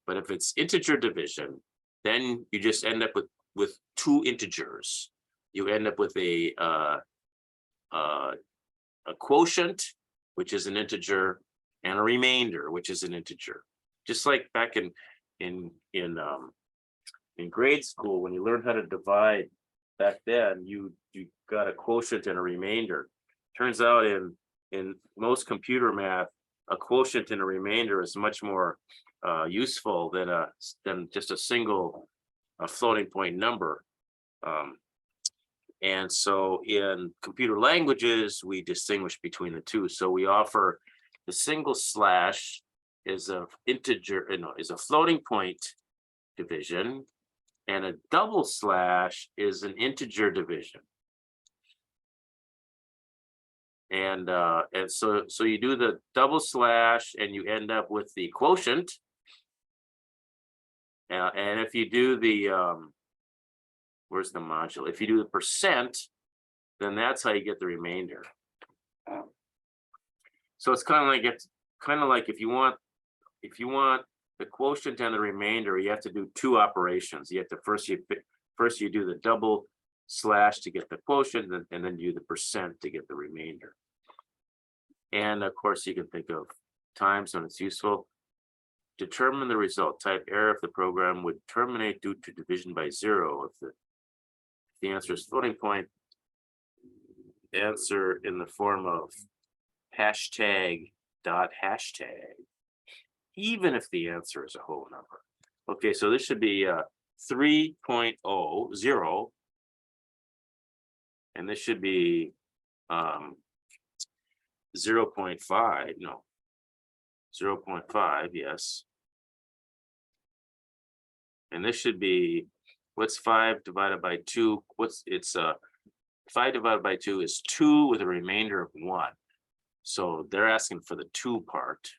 But if it's integer division, then you just end up with two integers. You end up with a quotient, which is an integer, and a remainder, which is an integer. Just like back in grade school, when you learned how to divide back then, you got a quotient and a remainder. Turns out in most computer math, a quotient and a remainder is much more useful than just a single floating point number. And so in computer languages, we distinguish between the two. So we offer the single slash is a integer, is a floating point division, and a double slash is an integer division. And so you do the double slash and you end up with the quotient. And if you do the where's the modulo? If you do the percent, then that's how you get the remainder. So it's kind of like if you want the quotient and the remainder, you have to do two operations. You have to first you do the double slash to get the quotient, and then do the percent to get the remainder. And of course, you can think of times when it's useful. Determine the result. Type error if the program would terminate due to division by 0. If the answer is floating point, answer in the form of hashtag dot hashtag, even if the answer is a whole number. Okay, so this should be 3.00, and this should be 0.5, no, 0.5, yes. And this should be, what's 5 divided by 2? It's 5 divided by 2 is 2 with a remainder of 1. So they're asking for the 2 part.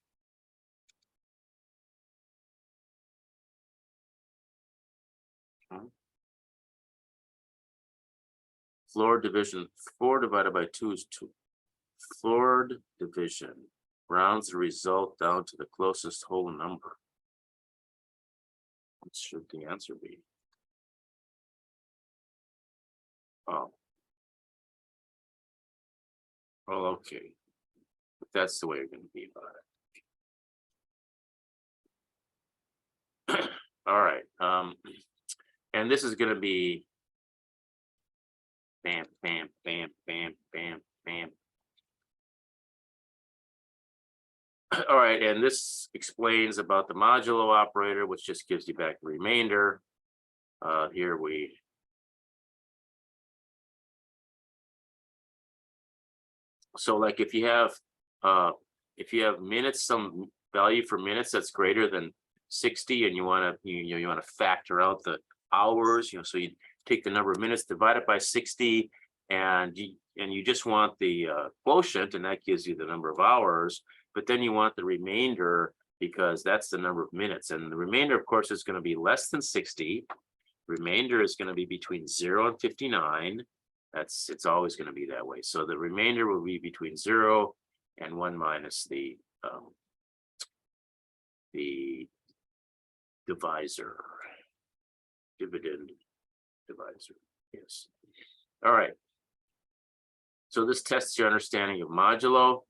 Floor division, 4 divided by 2 is 2. Floored division rounds the result down to the closest whole number. What should the answer be? Oh. Well, okay. If that's the way you're going to be about it. All right. And this is going to be bam, bam, bam, bam, bam, bam. All right, and this explains about the modulo operator, which just gives you back the remainder. Here we so like if you have minutes, some value for minutes that's greater than 60, and you want to factor out the hours, so you take the number of minutes, divide it by 60, and you just want the quotient, and that gives you the number of hours. But then you want the remainder because that's the number of minutes, and the remainder, of course, is going to be less than 60. Remainder is going to be between 0 and 59. It's always going to be that way. So the remainder will be between 0 and 1 minus the divisor, dividend divisor. Yes. All right. So this tests your understanding of modulo.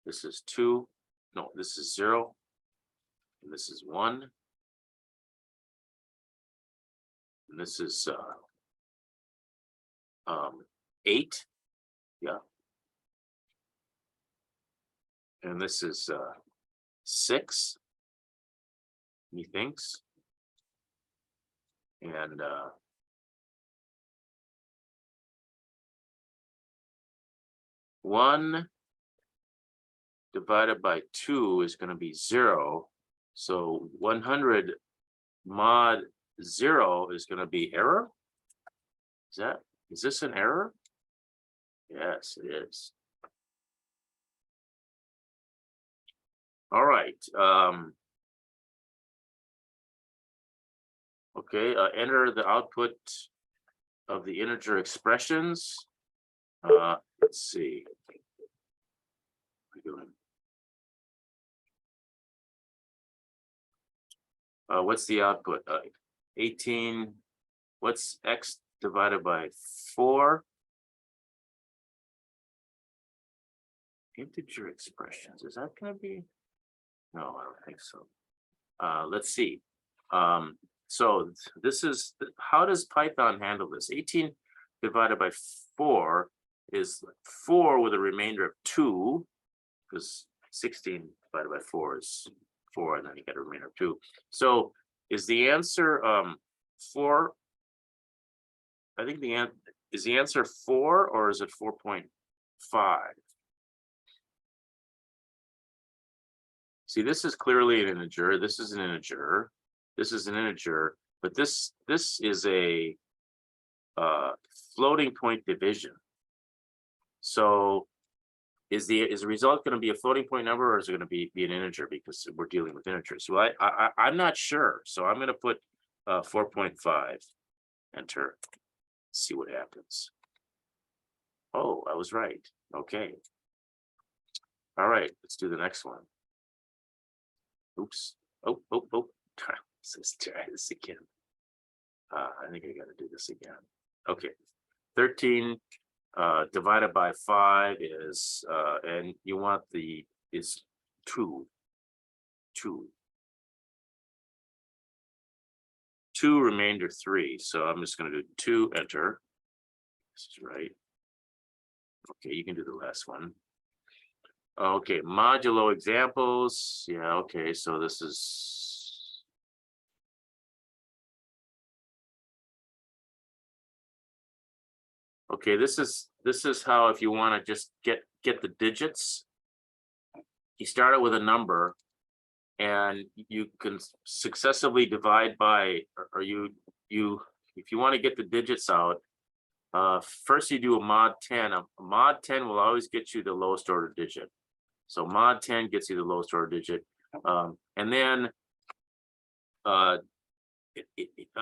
This is 2. No, this is 0. And this is 1. And this is 8. Yeah. And this is 6. Methinks. And 1 divided by 2 is going to be 0. So 100 mod 0 is going to be error. Is this an error? Yes, it is. All right. Okay, enter the output of the integer expressions. Let's see. What are we doing? What's the output? 18. What's x divided by 4? Integer expressions. Is that going to be? No, I don't think so. Let's see. So this is, how does Python handle this? 18 divided by 4 is 4 with a remainder of 2, because 16 divided by 4 is 4, and then you get a remainder of 2. So is the answer 4? I think is the answer 4, or is it 4.5? See, this is clearly an integer. This is an integer. This is an integer, but this is a floating point division. So is the result going to be a floating point number, or is it going to be an integer, because we're dealing with integers? So I'm not sure. So I'm going to put 4.5, enter, see what happens. Oh, I was right. Okay. All right, let's do the next one. Oops. Oh. Let's try this again. I think I got to do this again. Okay. 13 divided by 5 is, and you want is 2. 2 remainder 3. So I'm just going to do 2, enter. This is right. Okay, you can do the last one. Okay, modulo examples. Yeah, okay, so this is okay, this is how, if you want to just get the digits, you start it with a number and you can successively divide by, or you if you want to get the digits out, first you do a mod 10. A mod 10 will always get you the lowest order digit. So mod 10 gets you the lowest order digit. And then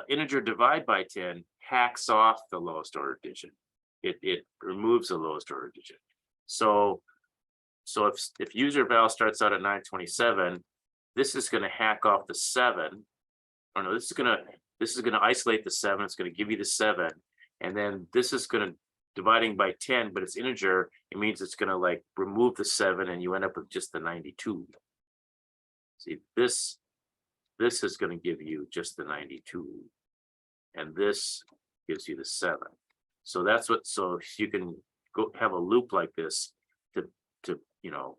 integer divide by 10 hacks off the lowest order digit. It removes the lowest order digit. So if user val starts out at 927, this is going to hack off the 7. Or no, this is going to isolate the 7. It's going to give you the 7. And then this is going to dividing by 10, but it's integer. It means it's going to like remove the 7 and you end up with just the 92. See, this is going to give you just the 92. And this gives you the 7. So that's what, so you can go have a loop like this to you know,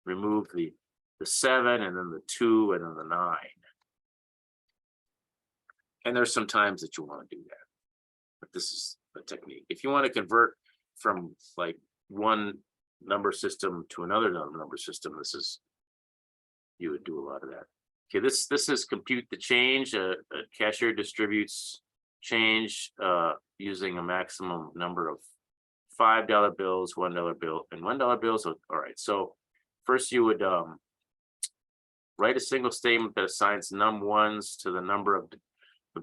remove the 7 and then the 2 and then the 9. And there's some times that you want to do that. But this is a technique. If you want to convert from like one number system to another number system, you would do a lot of that. Okay, this is compute the change. A cashier distributes change using a maximum number of $5 bills, $1 bill, and $1 bills. All right, so first you would write a single statement that assigns num1s to the number of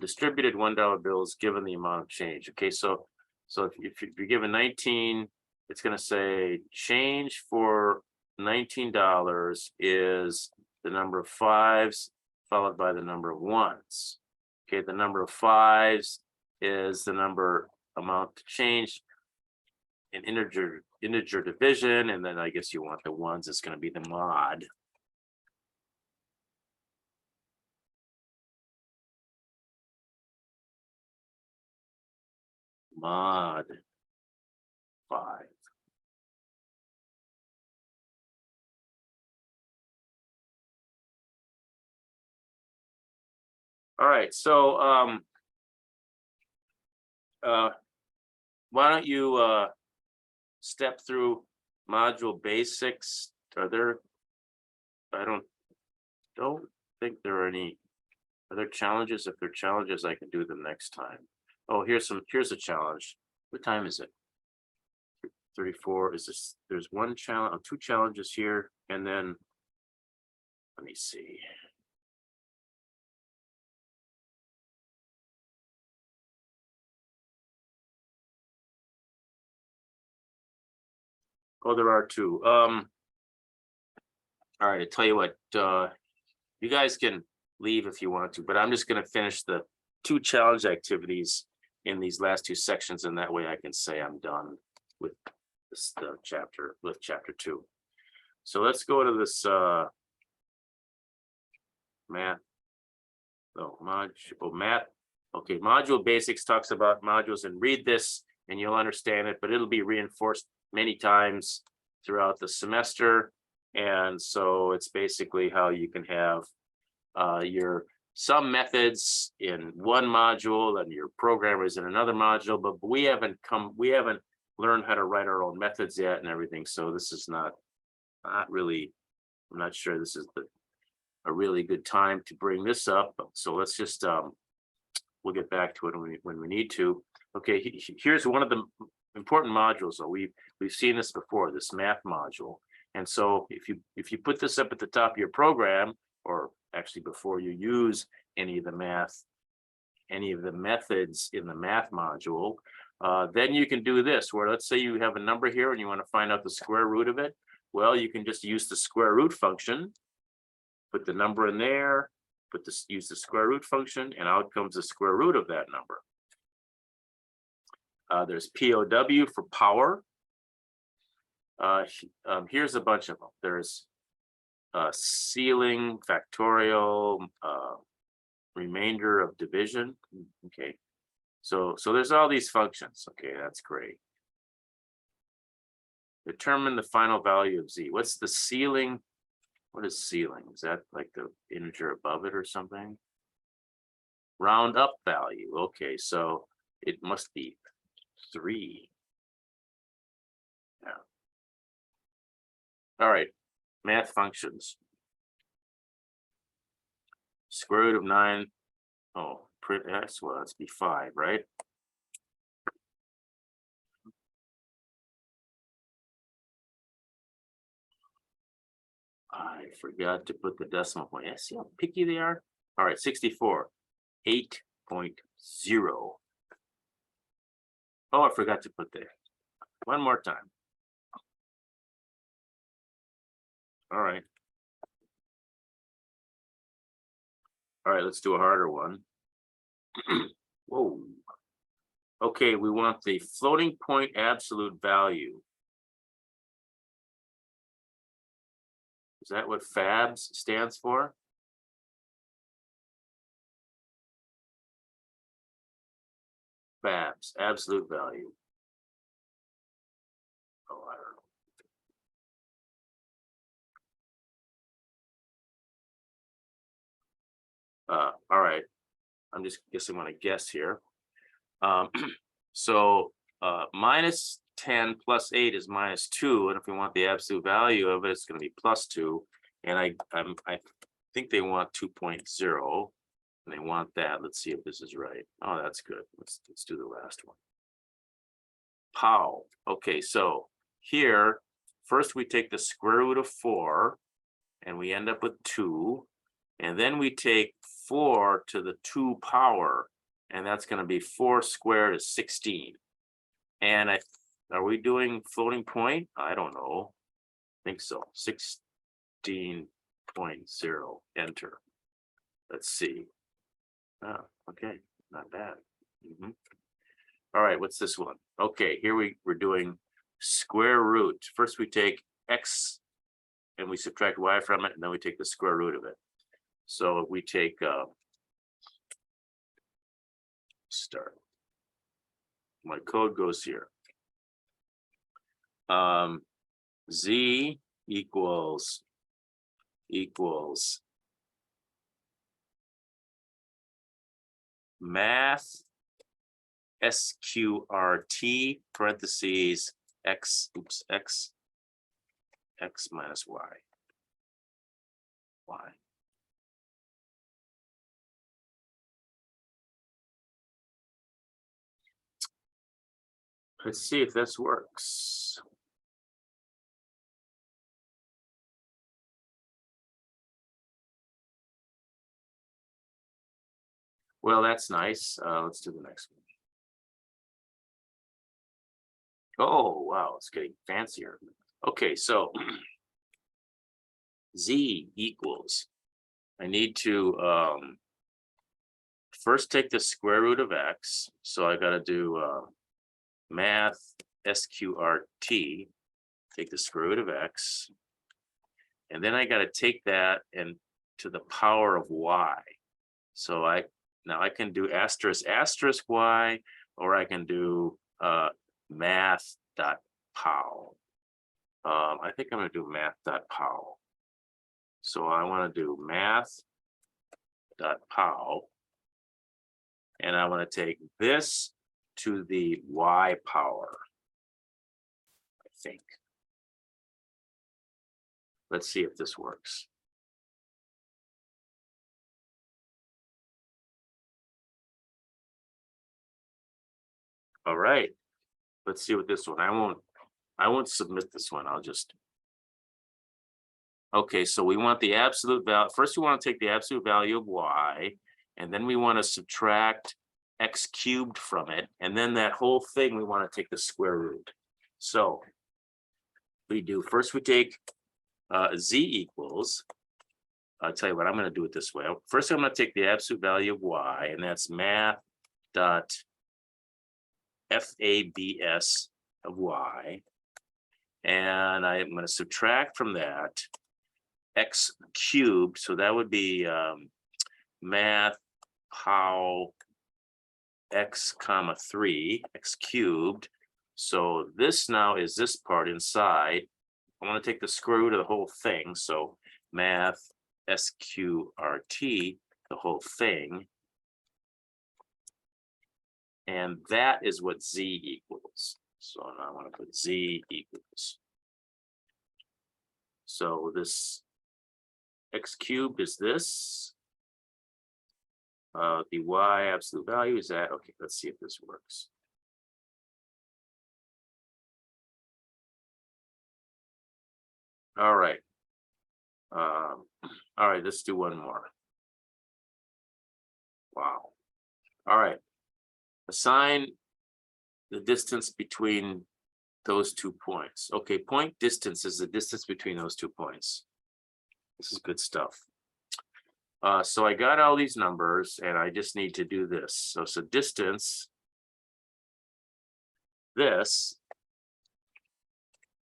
distributed $1 bills given the amount of change. Okay, so if you're given 19, it's going to say change for $19 is the number of 5s followed by the number of 1s. Okay, the number of 5s is the number amount to change in integer division, and then I guess you want the 1s, it's going to be the mod. Mod 5. All right, so why don't you step through module basics? Are there, I don't think there are any other challenges. If there are challenges, I can do them next time. Oh, here's a challenge. What time is it? 34. Is this, there's one challenge, 2 challenges here, and then let me see. Oh, there are 2. All right, I tell you what, you guys can leave if you want to, but I'm just going to finish the 2 challenge activities in these last 2 sections, and that way I can say I'm done with this chapter, with chapter 2. So let's go to this math. Oh, math. Okay, module basics talks about modules, and read this and you'll understand it, but it'll be reinforced many times throughout the semester. And so it's basically how you can have your some methods in one module and your programmers in another module, but we haven't learned how to write our own methods yet and everything. So this is not really, I'm not sure this is a really good time to bring this up. So let's just we'll get back to it when we need to. Okay, here's one of the important modules. So we've seen this before, this math module. And so if you put this up at the top of your program, or actually before you use any of the methods in the math module, then you can do this, where let's say you have a number here and you want to find out the square root of it. Well, you can just use the square root function, put the number in there, use the square root function, and out comes the square root of that number. There's POW for power. Here's a bunch of them. There's ceiling, factorial, remainder of division. Okay, so there's all these functions. Okay, that's great. Determine the final value of z. What's the ceiling? What is ceiling? Is that like the integer above it or something? Round up value. Okay, so it must be 3. Yeah. All right, math functions. Square root of 9. Oh, print x. Well, that's be 5, right? I forgot to put the decimal point. Yeah, see how picky they are? All right, 64. 8.0. Oh, I forgot to put there. One more time. All right. All right, let's do a harder one. Whoa. Okay, we want the floating point absolute value. Is that what FABS stands for? FABS, absolute value. Oh, I don't know. All right. I'm just guessing when I guess here. So minus 10 plus 8 is minus 2, and if we want the absolute value of it, it's going to be plus 2. And I think they want 2.0, and they want that. Let's see if this is right. Oh, that's good. Let's do the last one. Pow. Okay, so here, first we take the square root of 4, and we end up with 2, and then we take 4 to the 2 power, and that's going to be 4 squared is 16. And are we doing floating point? I don't know. I think so. 16.0. Enter. Let's see. Oh, okay, not bad. All right, what's this one? Okay, here we're doing square root. First we take x and we subtract y from it, and then we take the square root of it. So we take start. My code goes here. Z equals math SQRT parentheses x minus y. Let's see if this works. Well, that's nice. Let's do the next one. Oh, wow, it's getting fancier. Okay, so Z equals, I need to first take the square root of x. So I got to do math SQRT, take the square root of x. And then I got to take that and to the power of y. So now I can do asterisk y, or I can do math.pow. I think I'm going to do math.pow. So I want to do math.pow. And I want to take this to the y power, I think. Let's see if this works. All right, let's see what this one. I won't submit this one. I'll just. Okay, so we want the absolute value. First, we want to take the absolute value of y, and then we want to subtract x cubed from it, and then that whole thing we want to take the square root. So we do? First, we take z equals. I'll tell you what, I'm going to do it this way. First, I'm going to take the absolute value of y, and that's math dot FABS of y. And I'm going to subtract from that x cubed. So that would be math how x comma 3, x cubed. So this now is this part inside. I want to take the square root of the whole thing. So math SQRT, the whole thing. And that is what z equals. So now I want to put z equals. So this x cubed is this. The y absolute value is that. Okay, let's see if this works. All right. All right, let's do one more. Wow. All right. Assign the distance between those 2 points. Okay, point distance is the distance between those 2 points. This is good stuff. So I got all these numbers and I just need to do this. So distance, this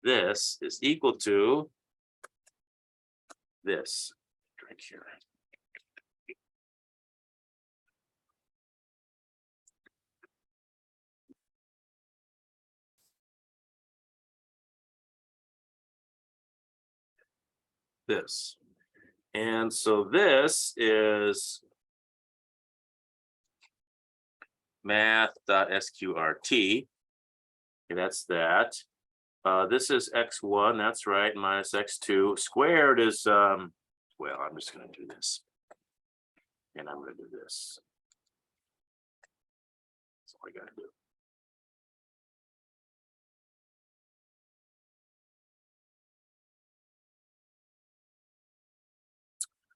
is equal to this right here. This. And so this is math.sqrt. Okay, that's that. This is x1, that's right, minus x2. Squared is, well, I'm just going to do this. And I'm going to do this. That's all I got to do.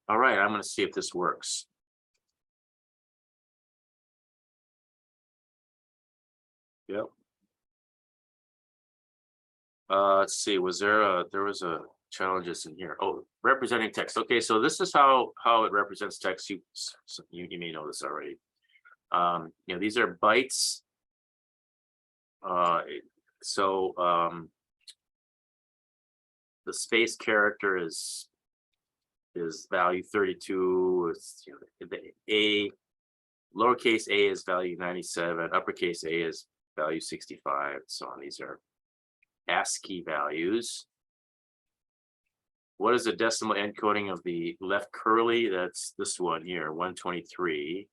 All right, I'm going to see if this works. Yep. Let's see, was there was a challenges in here. Oh, representing text. Okay, so this is how it represents text. You may know this already. You know, these are bytes. The space character is value 32. It's, you know, the A, lowercase a is value 97, uppercase a is value 65, so on. These are ASCII values. What is the decimal encoding of the left curly? That's this one here, 123.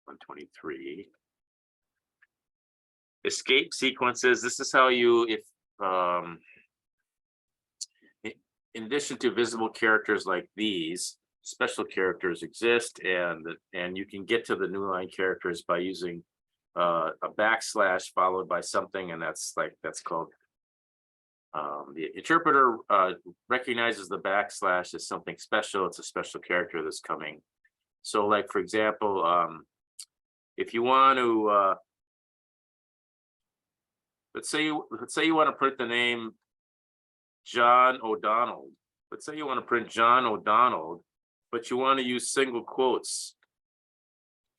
123. Escape sequences. This is how you, if in addition to visible characters like these, special characters exist, and you can get to the new line characters by using a backslash followed by something, and that's called the interpreter recognizes the backslash as something special. It's a special character that's coming. So, like, for example, if you want to let's say you want to print the name John O'Donnell. Let's say you want to print John O'Donnell, but you want to use single quotes.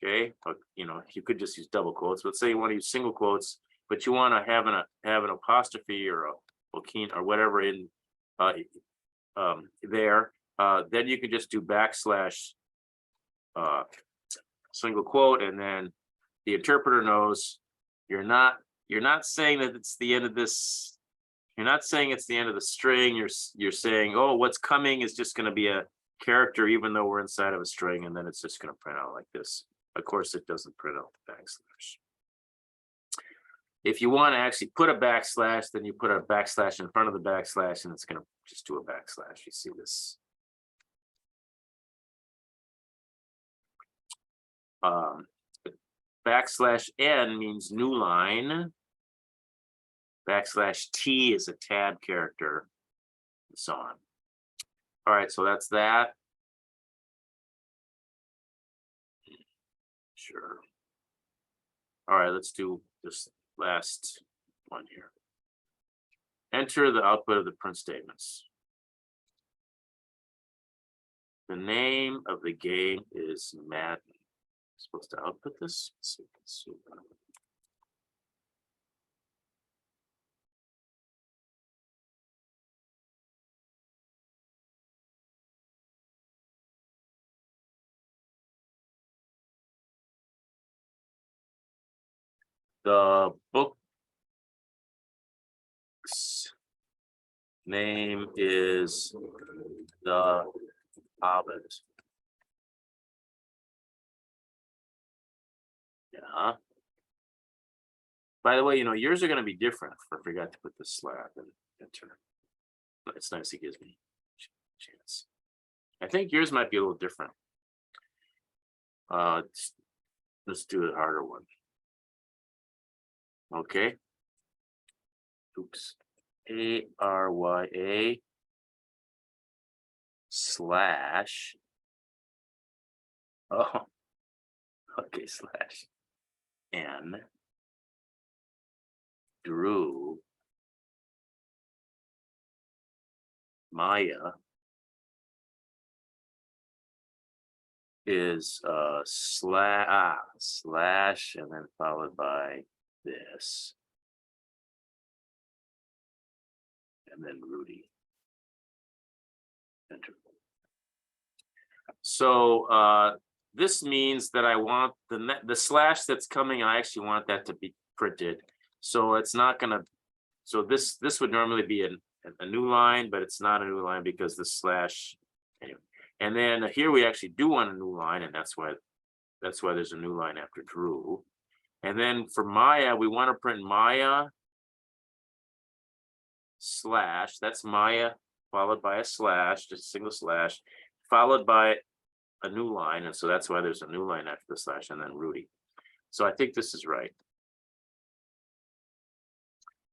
Okay, you know, you could just use double quotes. Let's say you want to use single quotes, but you want to have an apostrophe or a or whatever in there. Then you could just do backslash single quote, and then the interpreter knows you're not saying that it's the end of this. You're not saying it's the end of the string. You're saying, oh, what's coming is just going to be a character, even though we're inside of a string, and then it's just going to print out like this. Of course, it doesn't print out the backslash. If you want to actually put a backslash, then you put a backslash in front of the backslash, and it's going to just do a backslash. You see this. Backslash n means new line. Backslash t is a tab character, and so on. All right, so that's that. Sure. All right, let's do this last one here. enter the output of the print statements. The name of the game is Madden. I'm supposed to output this? Let's see. The book's name is The Hobbit. Yeah. By the way, yours are going to be different. I forgot to put the slab and enter. But it's nice. It gives me a chance. I think yours might be a little different. Let's do a harder one. Okay. Oops. ARYA slash. Oh. Okay, slash N Drew Maya is slash and then followed by this and then Rudy. Enter. So this means that I want the slash that's coming. I actually want that to be printed. So it's not gonna. So this would normally be a new line, but it's not a new line because the slash. Anyway. And then here we actually do want a new line, and that's why there's a new line after Drew. And then for Maya, we want to print Maya slash. That's Maya followed by a slash, just a single slash, followed by a new line, and so that's why there's a new line after the slash and then Rudy. So I think this is right.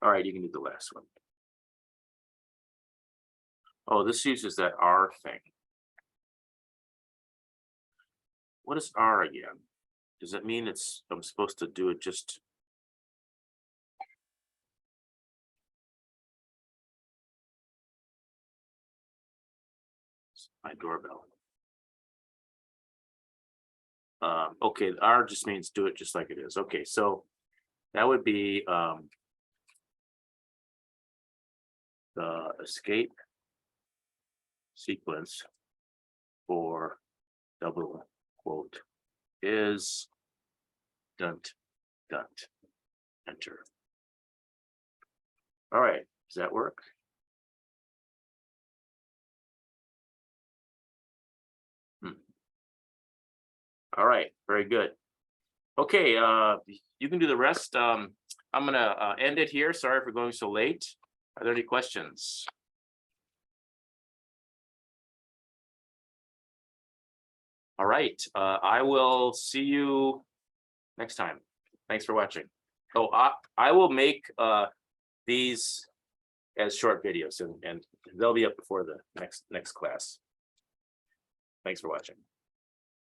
All right, you can do the last one. Oh, this uses that R thing. What is R again? Does it mean I'm supposed to do it just? My doorbell. Okay, R just means do it just like it is. Okay, so that would be the escape sequence for double quote is dunt enter. All right, does that work? All right, very good. Okay, you can do the rest. I'm gonna end it here. Sorry for going so late. Are there any questions? All right, I will see you next time. Thanks for watching. Oh, I will make these as short videos, and they'll be up before the next class. Thanks for watching.